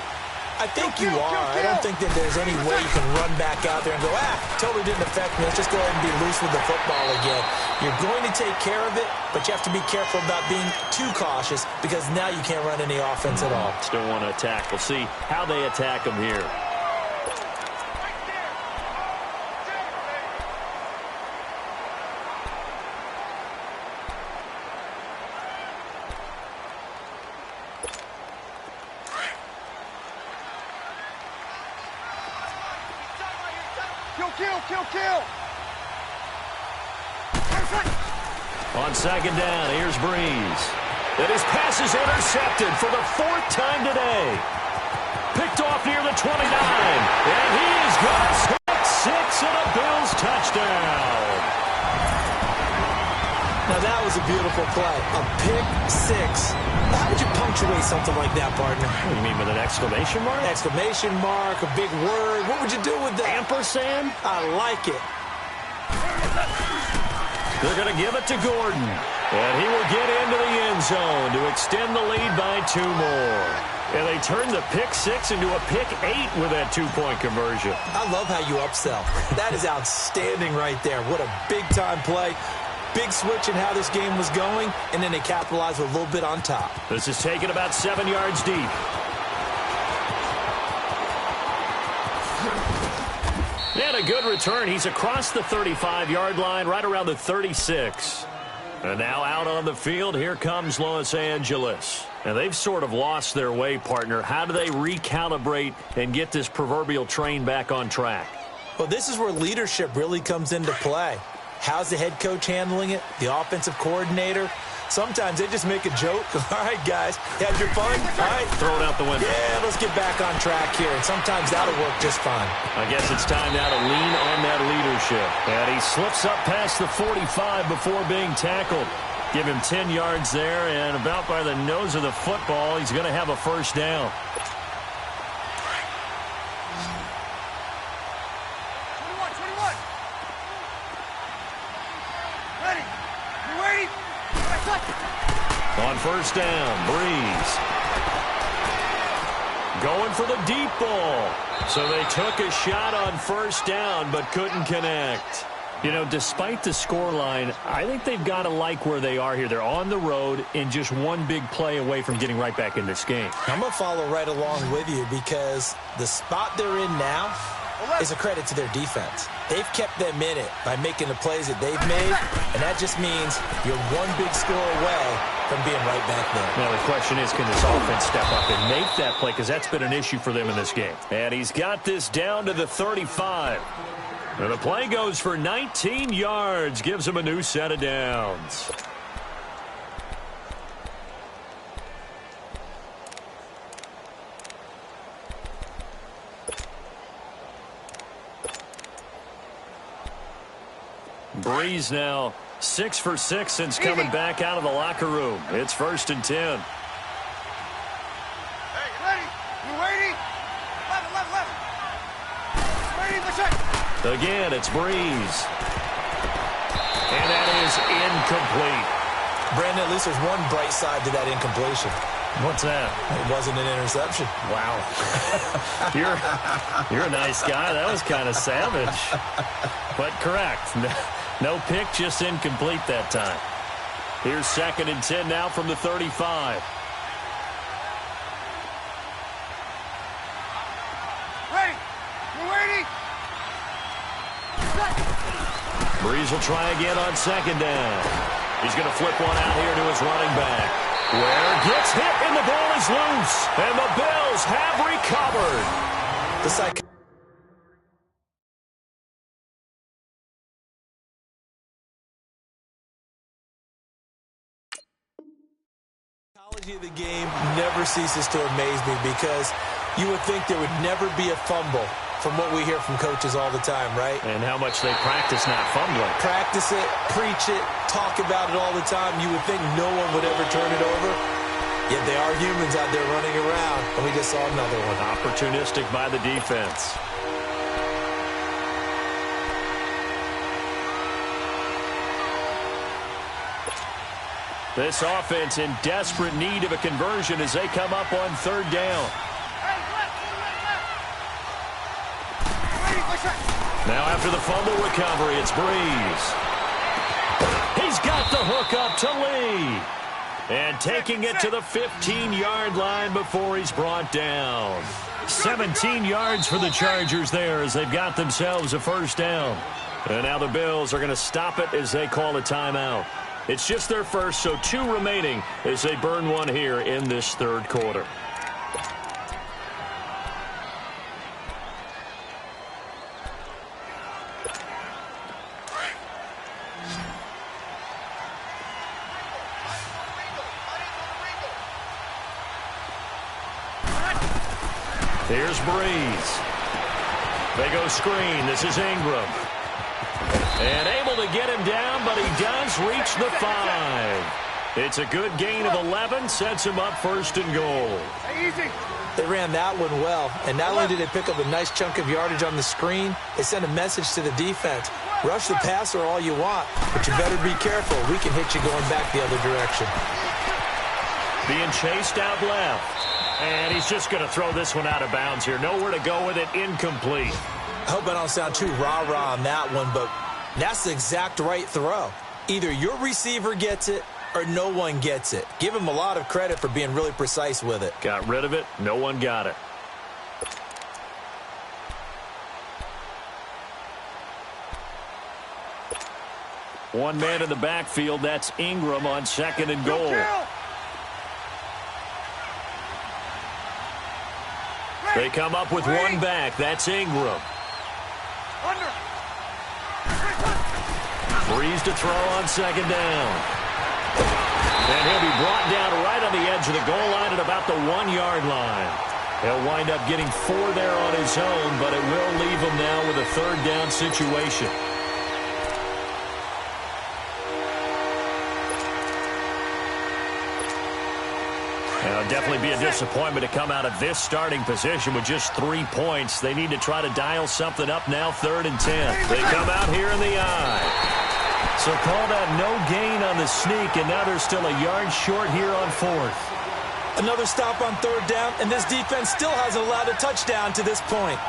I think you are. I don't think that there's any way you can run back out there and go, totally didn't affect me. Let's just go ahead and be loose with the football again. You're going to take care of it, but you have to be careful about being too cautious because now you can't run any offense at all. Still want to attack. We'll see how they attack them here. Kill! On second down, here's Breeze. And his pass is intercepted for the 4th time today. Picked off near the 29. And he is going to hit 6 and a Bills touchdown. Now that was a beautiful play. A pick 6. How would you punctuate something like that, partner? What do you mean, with an exclamation mark? Exclamation mark, a big word. What would you do with that? Ampersand? I like it. They're going to give it to Gordon. And he will get into the end zone to extend the lead by 2 more. And they turn the pick 6 into a pick 8 with that 2-point conversion. I love how you upsell. That is outstanding right there. What a big-time play. Big switch in how this game was going, and then they capitalized with a little bit on top. This is taken about 7 yards deep. And a good return. He's across the 35-yard line, right around the 36. And now out on the field, here comes Los Angeles. And they've sort of lost their way, partner. How do they recalibrate and get this proverbial train back on track? Well, this is where leadership really comes into play. How's the head coach handling it? The offensive coordinator? Sometimes they just make a joke. All right, guys, had your fun? All right. Throw it out the window. Yeah, let's get back on track here. And sometimes that'll work just fine. I guess it's time now to lean on that leadership. And he slips up past the 45 before being tackled. Give him 10 yards there, and about by the nose of the football, he's going to have a first down. On first down, Breeze. Going for the deep ball. So they took a shot on first down, but couldn't connect. You know, despite the scoreline, I think they've got to like where they are here. They're on the road and just one big play away from getting right back in this game. I'm going to follow right along with you because the spot they're in now is a credit to their defense. They've kept them in it by making the plays that they've made, and that just means you're one big score away from being right back there. Now, the question is, can this offense step up and make that play? Because that's been an issue for them in this game. And he's got this down to the 35. And the play goes for 19 yards, gives him a new set of downs. Breeze now 6 for 6 since coming back out of the locker room. It's 1st and 10. Hey, ready? You waiting? Left. Waiting, the check. Again, it's Breeze. And that is incomplete. Brandon, at least there's one bright side to that incompletion. What's that? It wasn't an interception. Wow. You're a nice guy. That was kind of savage. But correct. No pick, just incomplete that time. Here's 2nd and 10 now from the 35. Ready? You waiting? Breeze will try again on 2nd down. He's going to flip one out here to his running back. Ware gets hit and the ball is loose. And the Bills have recovered. The psychology of the game never ceases to amaze me because you would think there would never be a fumble from what we hear from coaches all the time, right? And how much they practice not fumbling. Practice it, preach it, talk about it all the time. You would think no one would ever turn it over. Yet they are humans out there running around, and we just saw another one. Opportunistic by the defense. This offense in desperate need of a conversion as they come up on third down. Now after the fumble recovery, it's Breeze. He's got the hook up to Lee. And taking it to the 15-yard line before he's brought down. 17 yards for the Chargers there as they've got themselves a first down. And now the Bills are going to stop it as they call a timeout. It's just their first, so 2 remaining as they burn one here in this third quarter. Here's Breeze. They go screen. This is Ingram. And able to get him down, but he does reach the 5. It's a good gain of 11, sets him up first and goal. They ran that one well, and not only did they pick up a nice chunk of yardage on the screen, they sent a message to the defense. Rush the passer all you want, but you better be careful. We can hit you going back the other direction. Being chased out left. And he's just going to throw this one out of bounds here. Nowhere to go with it. Incomplete. I hope I don't sound too rah-rah on that one, but that's the exact right throw. Either your receiver gets it or no one gets it. Give him a lot of credit for being really precise with it. Got rid of it. No one got it. One man in the backfield. That's Ingram on second and goal. They come up with one back. That's Ingram. Breeze to throw on second down. And he'll be brought down right on the edge of the goal line at about the 1-yard line. He'll wind up getting 4 there on his own, but it will leave him now with a third down situation. It'll definitely be a disappointment to come out of this starting position with just 3 points. They need to try to dial something up now, 3rd and 10. They come out here in the eye. So call that no gain on the sneak, and now they're still a yard short here on 4th. Another stop on 3rd down, and this defense still hasn't allowed a touchdown to this point.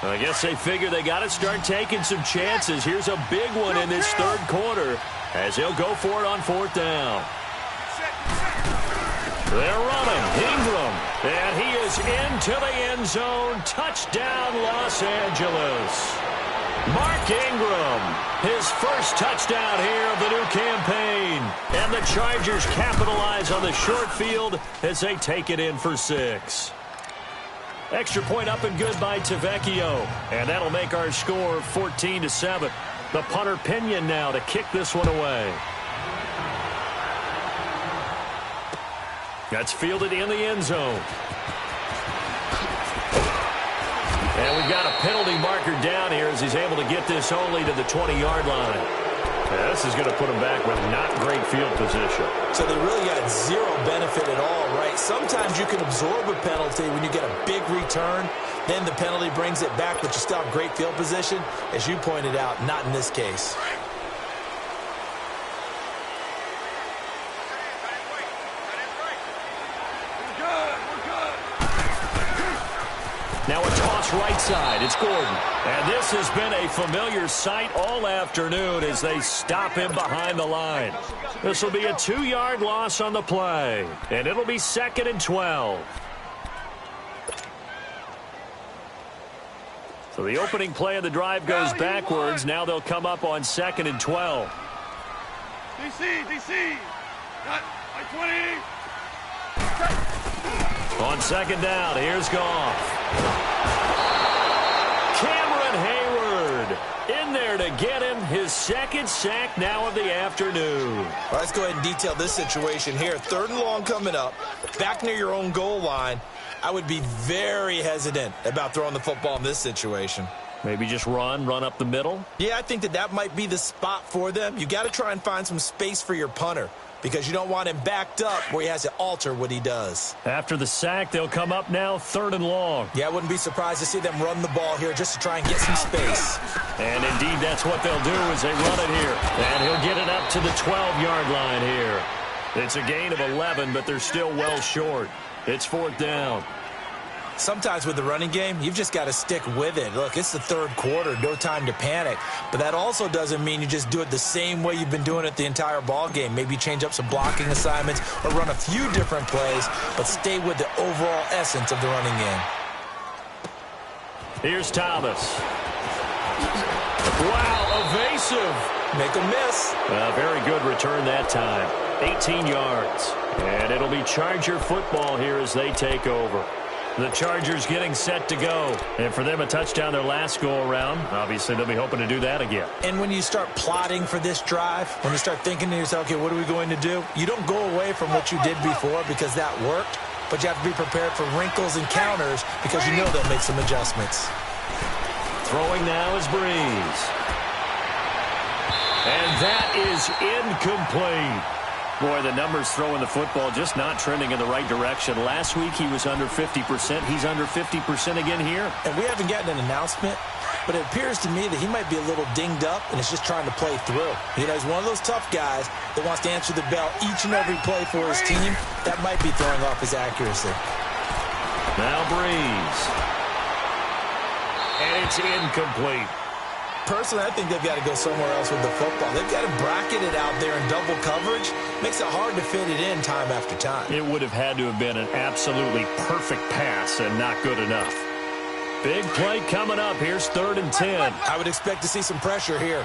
I guess they figure they got to start taking some chances. Here's a big one in this third quarter as he'll go for it on 4th down. They're running. Ingram. And he is into the end zone. Touchdown, Los Angeles. Mark Ingram, his first touchdown here of the new campaign. And the Chargers capitalize on the short field as they take it in for 6. Extra point up and good by Tavecchio. And that'll make our score 14-7. The punter Pinion now to kick this one away. That's fielded in the end zone. And we've got a penalty marker down here as he's able to get this only to the 20-yard line. Yeah, this is going to put him back with not great field position. So they really got 0 benefit at all, right? Sometimes you can absorb a penalty when you get a big return. Then the penalty brings it back, but you still have great field position. As you pointed out, not in this case. Now a toss right side. It's Gordon. And this has been a familiar sight all afternoon as they stop him behind the line. This will be a 2-yard loss on the play. And it'll be 2nd and 12. So the opening play of the drive goes backwards. Now they'll come up on 2nd and 12. DC. Got my 20. On 2nd down, here's Goff. Cameron Hayward in there to get him his second sack now of the afternoon. Well, let's go ahead and detail this situation here. 3rd and long coming up, back near your own goal line. I would be very hesitant about throwing the football in this situation. Maybe just run up the middle? Yeah, I think that might be the spot for them. You got to try and find some space for your punter because you don't want him backed up where he has to alter what he does. After the sack, they'll come up now 3rd and long. Yeah, I wouldn't be surprised to see them run the ball here just to try and get some space. And indeed, that's what they'll do as they run it here. And he'll get it up to the 12-yard line here. It's a gain of 11, but they're still well short. It's 4th down. Sometimes with the running game, you've just got to stick with it. Look, it's the 3rd quarter, no time to panic. But that also doesn't mean you just do it the same way you've been doing it the entire ball game. Maybe change up some blocking assignments or run a few different plays, but stay with the overall essence of the running game. Here's Thomas. Wow, evasive. Make a miss. A very good return that time. 18 yards. And it'll be Charger football here as they take over. The Chargers getting set to go. And for them, a touchdown their last go-around. Obviously, they'll be hoping to do that again. And when you start plotting for this drive, when you start thinking to yourself, okay, what are we going to do? You don't go away from what you did before because that worked, but you have to be prepared for wrinkles and counters because you know they'll make some adjustments. Throwing now is Breeze. And that is incomplete. Boy, the numbers throwing the football just not trending in the right direction. Last week he was under 50%. He's under 50% again here. And we haven't gotten an announcement, but it appears to me that he might be a little dinged up and is just trying to play through. You know, he's one of those tough guys that wants to answer the bell each and every play for his team. That might be throwing off his accuracy. Now Breeze. And it's incomplete. Personally, I think they've got to go somewhere else with the football. They've got to bracket it out there in double coverage. Makes it hard to fit it in time after time. It would have had to have been an absolutely perfect pass and not good enough. Big play coming up. Here's 3rd and 10. I would expect to see some pressure here.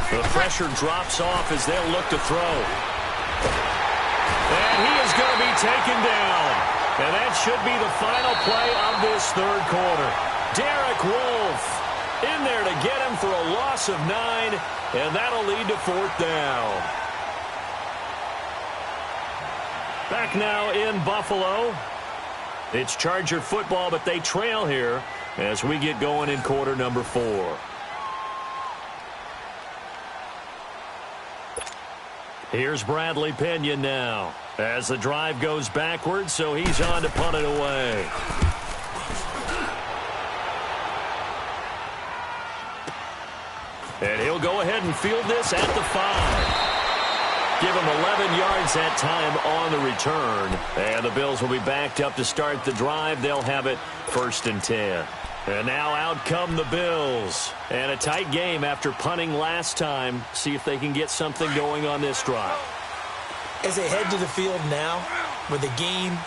The pressure drops off as they'll look to throw. And he is going to be taken down. And that should be the final play of this 3rd quarter. Derek Wolfe in there to get him for a loss of 9, and that'll lead to 4th down. Back now in Buffalo. It's Charger football, but they trail here as we get going in quarter number 4. Here's Bradley Pinion now as the drive goes backwards, so he's on to punt it away. And he'll go ahead and field this at the 5. Give him 11 yards that time on the return. And the Bills will be backed up to start the drive. They'll have it 1st and 10. And now out come the Bills. And a tight game after punting last time. See if they can get something going on this drive. As they head to the field now, with the game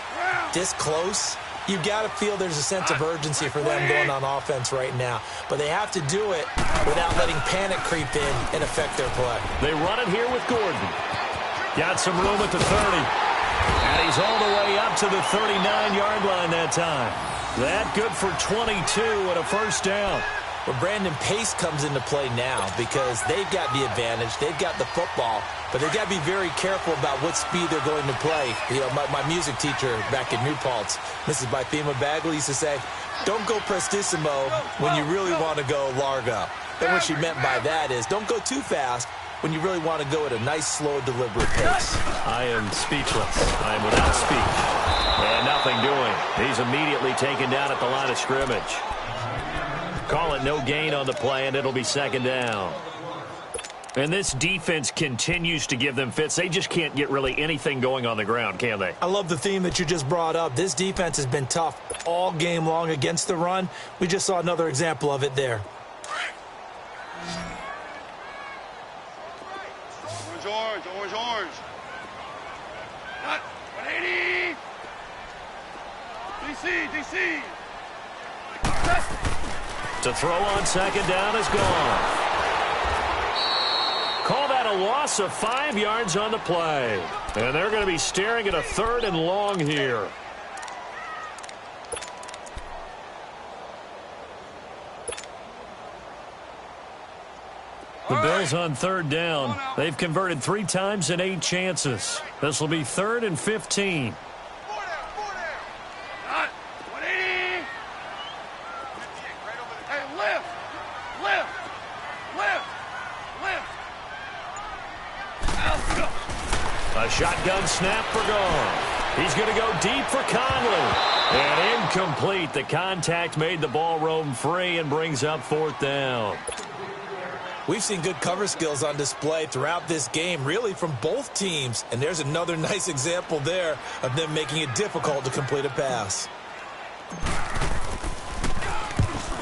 this close, you've got to feel there's a sense of urgency for them going on offense right now. But they have to do it without letting panic creep in and affect their play. They run it here with Gordon. Got some room at the 30. And he's all the way up to the 39-yard line that time. That good for 22 and a 1st down. Well, Brandon, pace comes into play now because they've got the advantage. They've got the football, but they've got to be very careful about what speed they're going to play. You know, my music teacher back in New Paltz, Mrs. Bythema Bagley, used to say, don't go prestissimo when you really want to go largo. And what she meant by that is don't go too fast when you really want to go at a nice, slow, deliberate pace. I am speechless. I am without speech. And nothing doing. He's immediately taken down at the line of scrimmage. Call it no gain on the play, and it'll be 2nd down. And this defense continues to give them fits. They just can't get really anything going on the ground, can they? I love the theme that you just brought up. This defense has been tough all game long against the run. We just saw another example of it there. Orange. Not 180. DC. To throw on 2nd down is gone. Call that a loss of 5 yards on the play. And they're going to be staring at a 3rd and long here. The Bills on third down. They've converted 3 times in 8 chances. This will be 3rd and 15. A shotgun snap for Goff. He's going to go deep for Conley. And incomplete. The contact made the ball roam free and brings up 4th down. We've seen good cover skills on display throughout this game, really from both teams. And there's another nice example there of them making it difficult to complete a pass.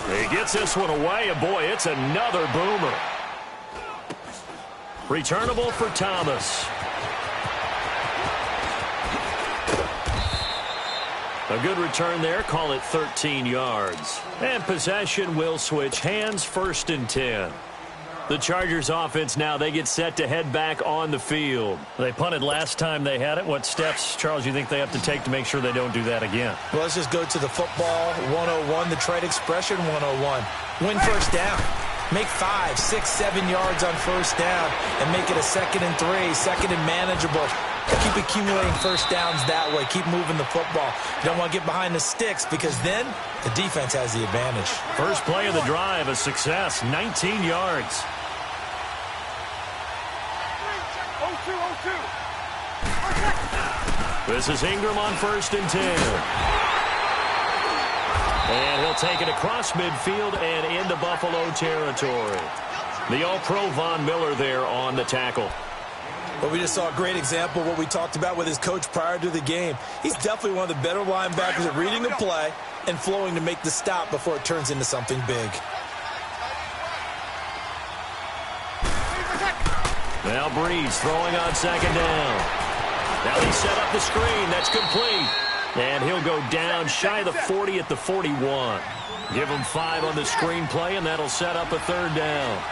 He gets this one away, and boy, it's another boomer. Returnable for Thomas. A good return there, call it 13 yards. And possession will switch hands, 1st and 10. The Chargers offense now, they get set to head back on the field. They punted last time they had it. What steps, Charles, you think they have to take to make sure they don't do that again? Well, let's just go to the football 101, the trade expression 101. Win 1st down. Make 5, 6, 7 yards on 1st down and make it a 2nd and 3, 2nd and manageable. Keep accumulating 1st downs that way. Keep moving the football. You don't want to get behind the sticks because then the defense has the advantage. First play of the drive, a success, 19 yards. 0-2. This is Ingram on 1st and 10. And he'll take it across midfield and into Buffalo territory. The All-Pro Von Miller there on the tackle. But we just saw a great example of what we talked about with his coach prior to the game. He's definitely one of the better linebackers at reading the play and flowing to make the stop before it turns into something big. Now Breeze throwing on 2nd down. Now he set up the screen. That's complete. And he'll go down shy of the 40 at the 41. Give him 5 on the screen play, and that'll set up a 3rd down.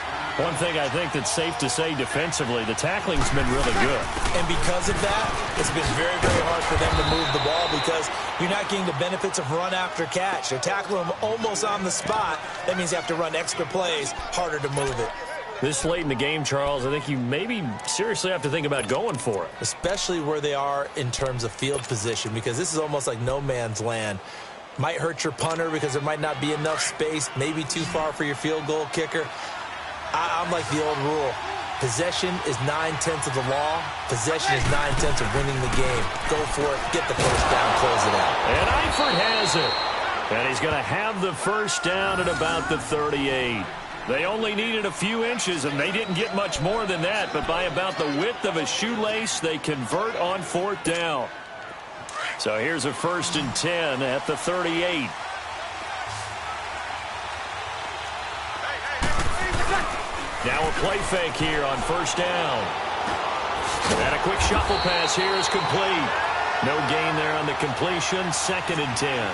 One thing I think that's safe to say defensively, the tackling's been really good. And because of that, it's been very, very hard for them to move the ball because you're not getting the benefits of run after catch. They're tackling them almost on the spot. That means you have to run extra plays, harder to move it. This late in the game, Charles, I think you maybe seriously have to think about going for it. Especially where they are in terms of field position because this is almost like no man's land. Might hurt your punter because there might not be enough space, maybe too far for your field goal kicker. I'm like the old rule. Possession is 9/10 of the law. Possession is 9/10 of winning the game. Go for it. Get the 1st down. Close it out. And Eifert has it. And he's going to have the 1st down at about the 38. They only needed a few inches, and they didn't get much more than that. But by about the width of a shoelace, they convert on 4th down. So here's a 1st and 10 at the 38. Now a play fake here on 1st down. And a quick shuffle pass here is complete. No gain there on the completion. 2nd and 10.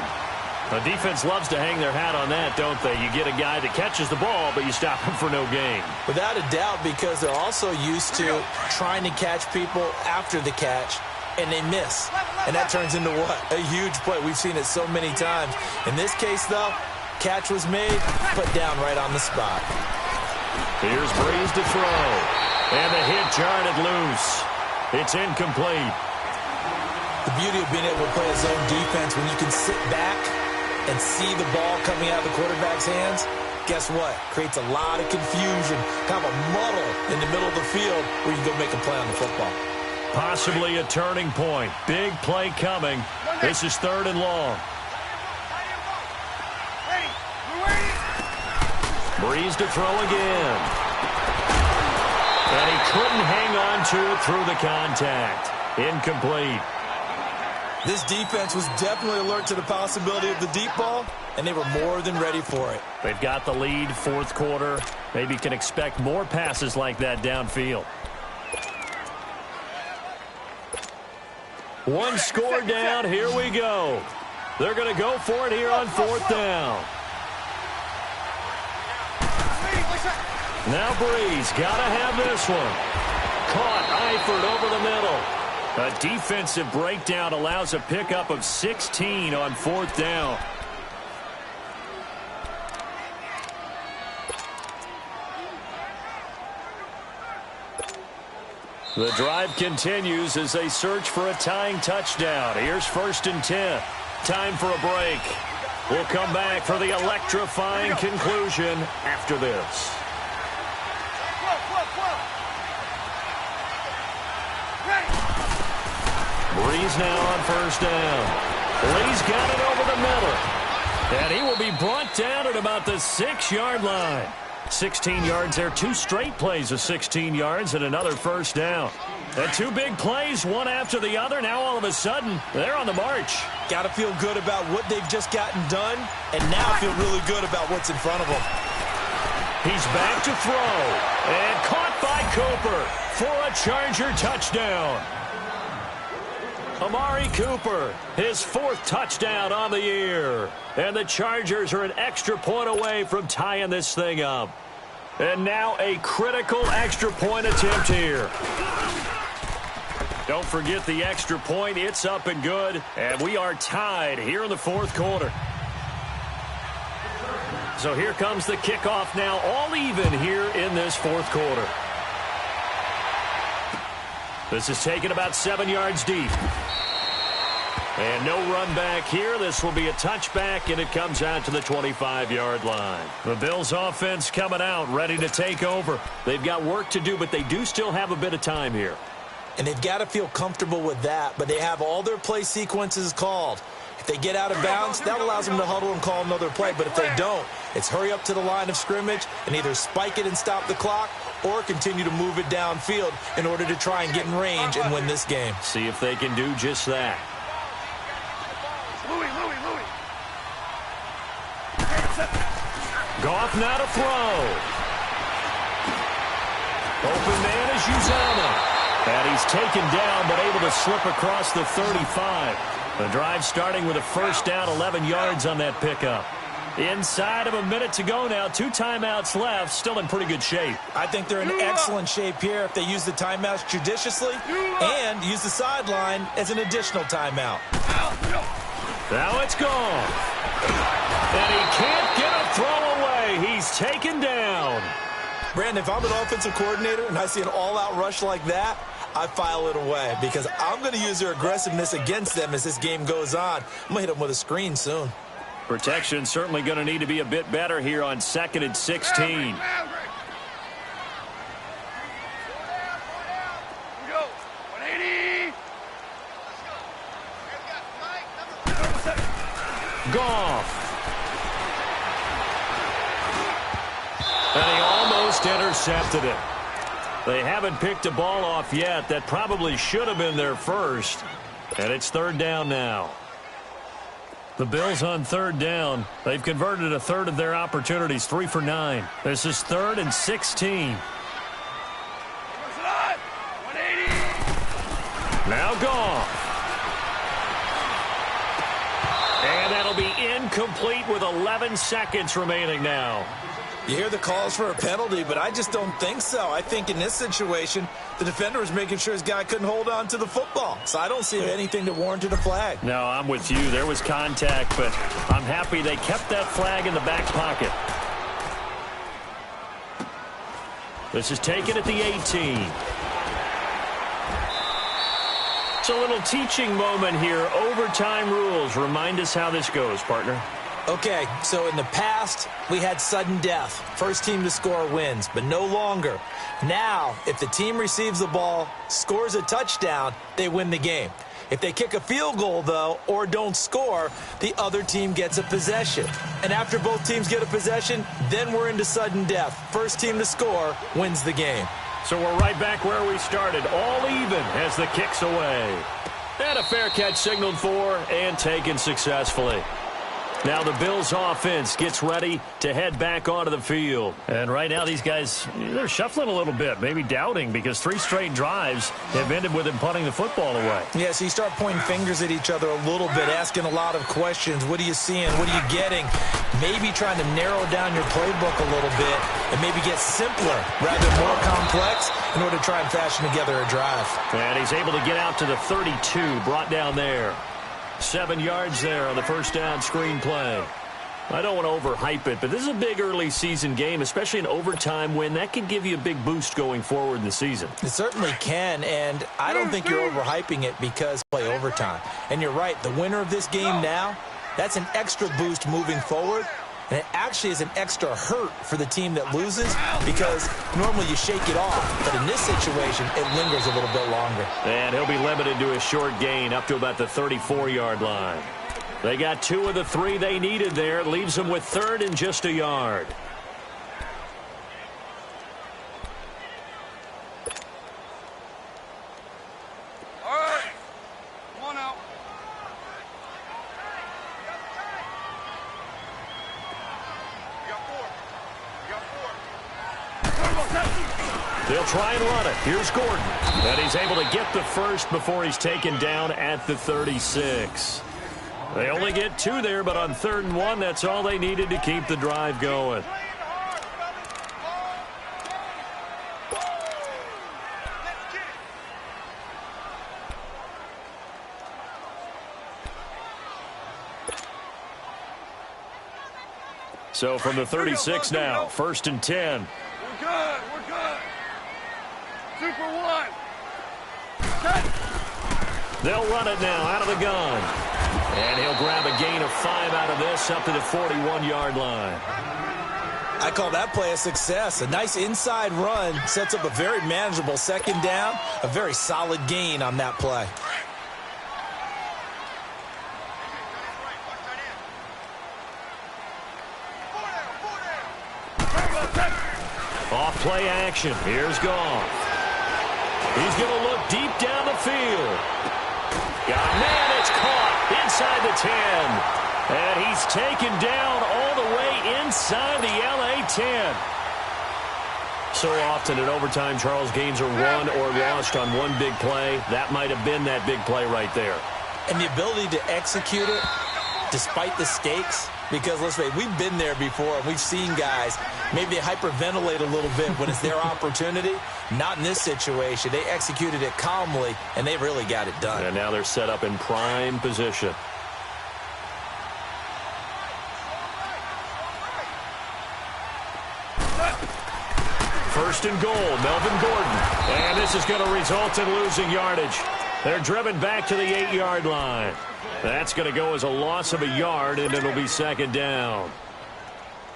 The defense loves to hang their hat on that, don't they? You get a guy that catches the ball, but you stop him for no gain. Without a doubt, because they're also used to trying to catch people after the catch, and they miss. And that turns into what? A huge play. We've seen it so many times. In this case, though, catch was made, put down right on the spot. Here's Breeze to throw. And the hit jarred it loose. It's incomplete. The beauty of being able to play a zone defense when you can sit back and see the ball coming out of the quarterback's hands, guess what? Creates a lot of confusion, kind of a muddle in the middle of the field where you can go make a play on the football. Possibly a turning point. Big play coming. This is 3rd and long. Breeze to throw again. And he couldn't hang on to it through the contact. Incomplete. This defense was definitely alert to the possibility of the deep ball, and they were more than ready for it. They've got the lead, 4th quarter. Maybe can expect more passes like that downfield. One score down. Here we go. They're going to go for it here on 4th down. Now Breeze got to have this one. Caught Eifert over the middle. A defensive breakdown allows a pickup of 16 on 4th down. The drive continues as they search for a tying touchdown. Here's 1st and 10. Time for a break. We'll come back for the electrifying conclusion after this. Breeze now on 1st down. Lee's got it over the middle. And he will be brought down at about the 6-yard line. 16 yards there, 2 straight plays of 16 yards and another 1st down. And 2 big plays, one after the other. Now all of a sudden, they're on the march. Got to feel good about what they've just gotten done, and now feel really good about what's in front of them. He's back to throw. And caught by Cooper for a Charger touchdown. Amari Cooper, his 4th touchdown on the year. And the Chargers are an extra point away from tying this thing up. And now a critical extra point attempt here. Don't forget the extra point. It's up and good. And we are tied here in the 4th quarter. So here comes the kickoff now, all even here in this 4th quarter. This is taken about 7 yards deep. And no run back here. This will be a touchback, and it comes out to the 25-yard line. The Bills offense coming out, ready to take over. They've got work to do, but they do still have a bit of time here. And they've got to feel comfortable with that, but they have all their play sequences called. If they get out of bounds, that allows them to huddle and call another play. But if they don't, it's hurry up to the line of scrimmage and either spike it and stop the clock or continue to move it downfield in order to try and get in range and win this game. See if they can do just that. Goff now to throw. Open man is Uzama. And he's taken down but able to slip across the 35. The drive starting with a 1st down, 11 yards on that pickup. Inside of a minute to go now. 2 timeouts left. Still in pretty good shape. I think they're in excellent shape here if they use the timeouts judiciously and use the sideline as an additional timeout. Now it's gone. And he can't get a throw away. He's taken down. Brandon, if I'm an offensive coordinator and I see an all-out rush like that, I file it away because I'm going to use their aggressiveness against them as this game goes on. I'm going to hit them with a screen soon. Protection certainly going to need to be a bit better here on 2nd and 16. Goff. And he almost intercepted it. They haven't picked a ball off yet. That probably should have been their first. And it's 3rd down now. The Bills on 3rd down. They've converted a third of their opportunities, 3 for 9. This is 3rd and 16. Now Goff. And that'll be incomplete with 11 seconds remaining now. You hear the calls for a penalty, but I just don't think so. I think in this situation, the defender was making sure his guy couldn't hold on to the football. So I don't see anything that warranted a flag. No, I'm with you. There was contact, but I'm happy they kept that flag in the back pocket. This is taken at the 18. It's a little teaching moment here. Overtime rules. Remind us how this goes, partner. Okay, so in the past, we had sudden death. First team to score wins, but no longer. Now, if the team receives the ball, scores a touchdown, they win the game. If they kick a field goal, though, or don't score, the other team gets a possession. And after both teams get a possession, then we're into sudden death. First team to score wins the game. So we're right back where we started, all even as the kick's away. And a fair catch signaled for and taken successfully. Now the Bills offense gets ready to head back onto the field. And right now these guys, they're shuffling a little bit, maybe doubting, because 3 straight drives have ended with them punting the football away. Yeah, so you start pointing fingers at each other a little bit, asking a lot of questions. What are you seeing? What are you getting? Maybe trying to narrow down your playbook a little bit and maybe get simpler rather than more complex in order to try and fashion together a drive. And he's able to get out to the 32, brought down there. 7 yards there on the first down screen play. I don't want to overhype it, but this is a big early season game, especially an overtime win. That can give you a big boost going forward in the season. It certainly can, and I don't think you're overhyping it because play overtime. And you're right, the winner of this game now, that's an extra boost moving forward. And it actually is an extra hurt for the team that loses because normally you shake it off. But in this situation, it lingers a little bit longer. And he'll be limited to a short gain up to about the 34-yard line. They got 2 of the 3 they needed there. It leaves them with 3rd and just a yard. All right. Come on out. You got 4. They'll try and run it. Here's Gordon. And he's able to get the first before he's taken down at the 36. They only get 2 there, but on 3rd and 1, that's all they needed to keep the drive going. So from the 36 now, 1st and 10. We're good. We're good. Super 1. Set. They'll run it now out of the gun. And he'll grab a gain of 5 out of this up to the 41-yard line. I call that play a success. A nice inside run sets up a very manageable 2nd down, a very solid gain on that play. Off play action. Here's Goff. He's going to look deep down the field. Got a man. It's caught inside the 10. And he's taken down all the way inside the LA 10. So often in overtime, Charles, games are won or lost on one big play. That might have been that big play right there. And the ability to execute it despite the stakes, because let's face it, we've been there before and we've seen guys maybe hyperventilate a little bit when it's their opportunity. Not in this situation. They executed it calmly and they really got it done. And now they're set up in prime position. First and goal, Melvin Gordon. And this is going to result in losing yardage. They're driven back to the 8-yard line. That's going to go as a loss of a yard, and it'll be 2nd down.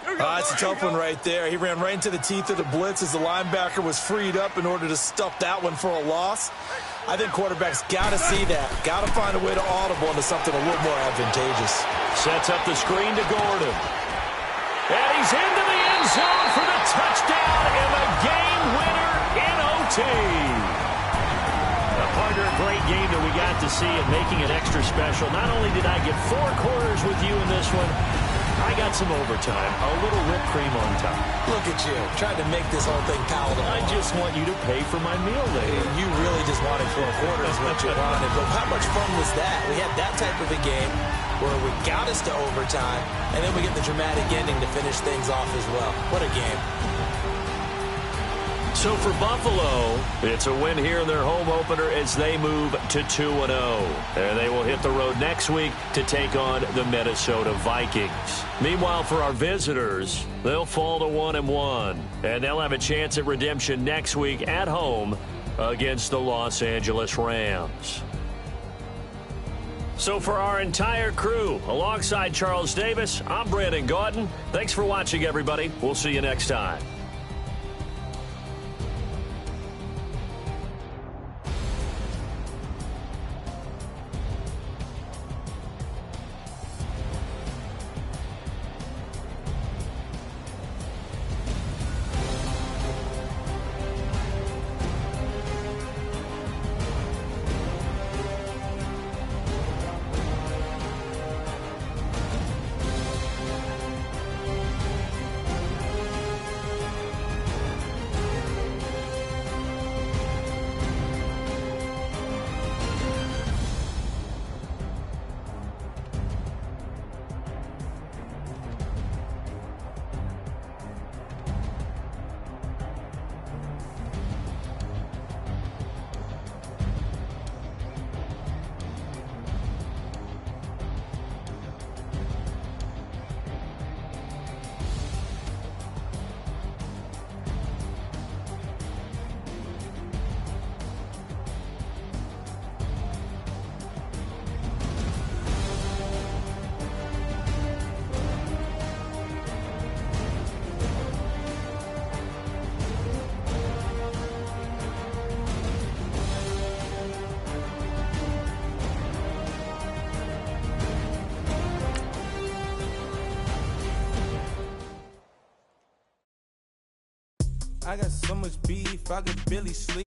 It's a tough one right there. He ran right into the teeth of the blitz as the linebacker was freed up in order to stuff that one for a loss. I think quarterbacks got to see that. Got to find a way to audible into something a little more advantageous. Sets up the screen to Gordon. And he's into the end zone for the touchdown and the game winner in OT. Partner, a great game that we got to see and making it extra special. Not only did I get 4 quarters with you in this one, I got some overtime, a little whipped cream on top. Look at you, trying to make this whole thing palatable. I just want you to pay for my meal later. You really just wanted 4 quarters what you wanted. But how much fun was that? We had that type of a game where we got us to overtime, and then we get the dramatic ending to finish things off as well. What a game. So for Buffalo, it's a win here in their home opener as they move to 2-0. And they will hit the road next week to take on the Minnesota Vikings. Meanwhile, for our visitors, they'll fall to 1-1. And they'll have a chance at redemption next week at home against the Los Angeles Rams. So for our entire crew, alongside Charles Davis, I'm Brandon Gaudin. Thanks for watching, everybody. We'll see you next time. I got so much beef, I could barely sleep.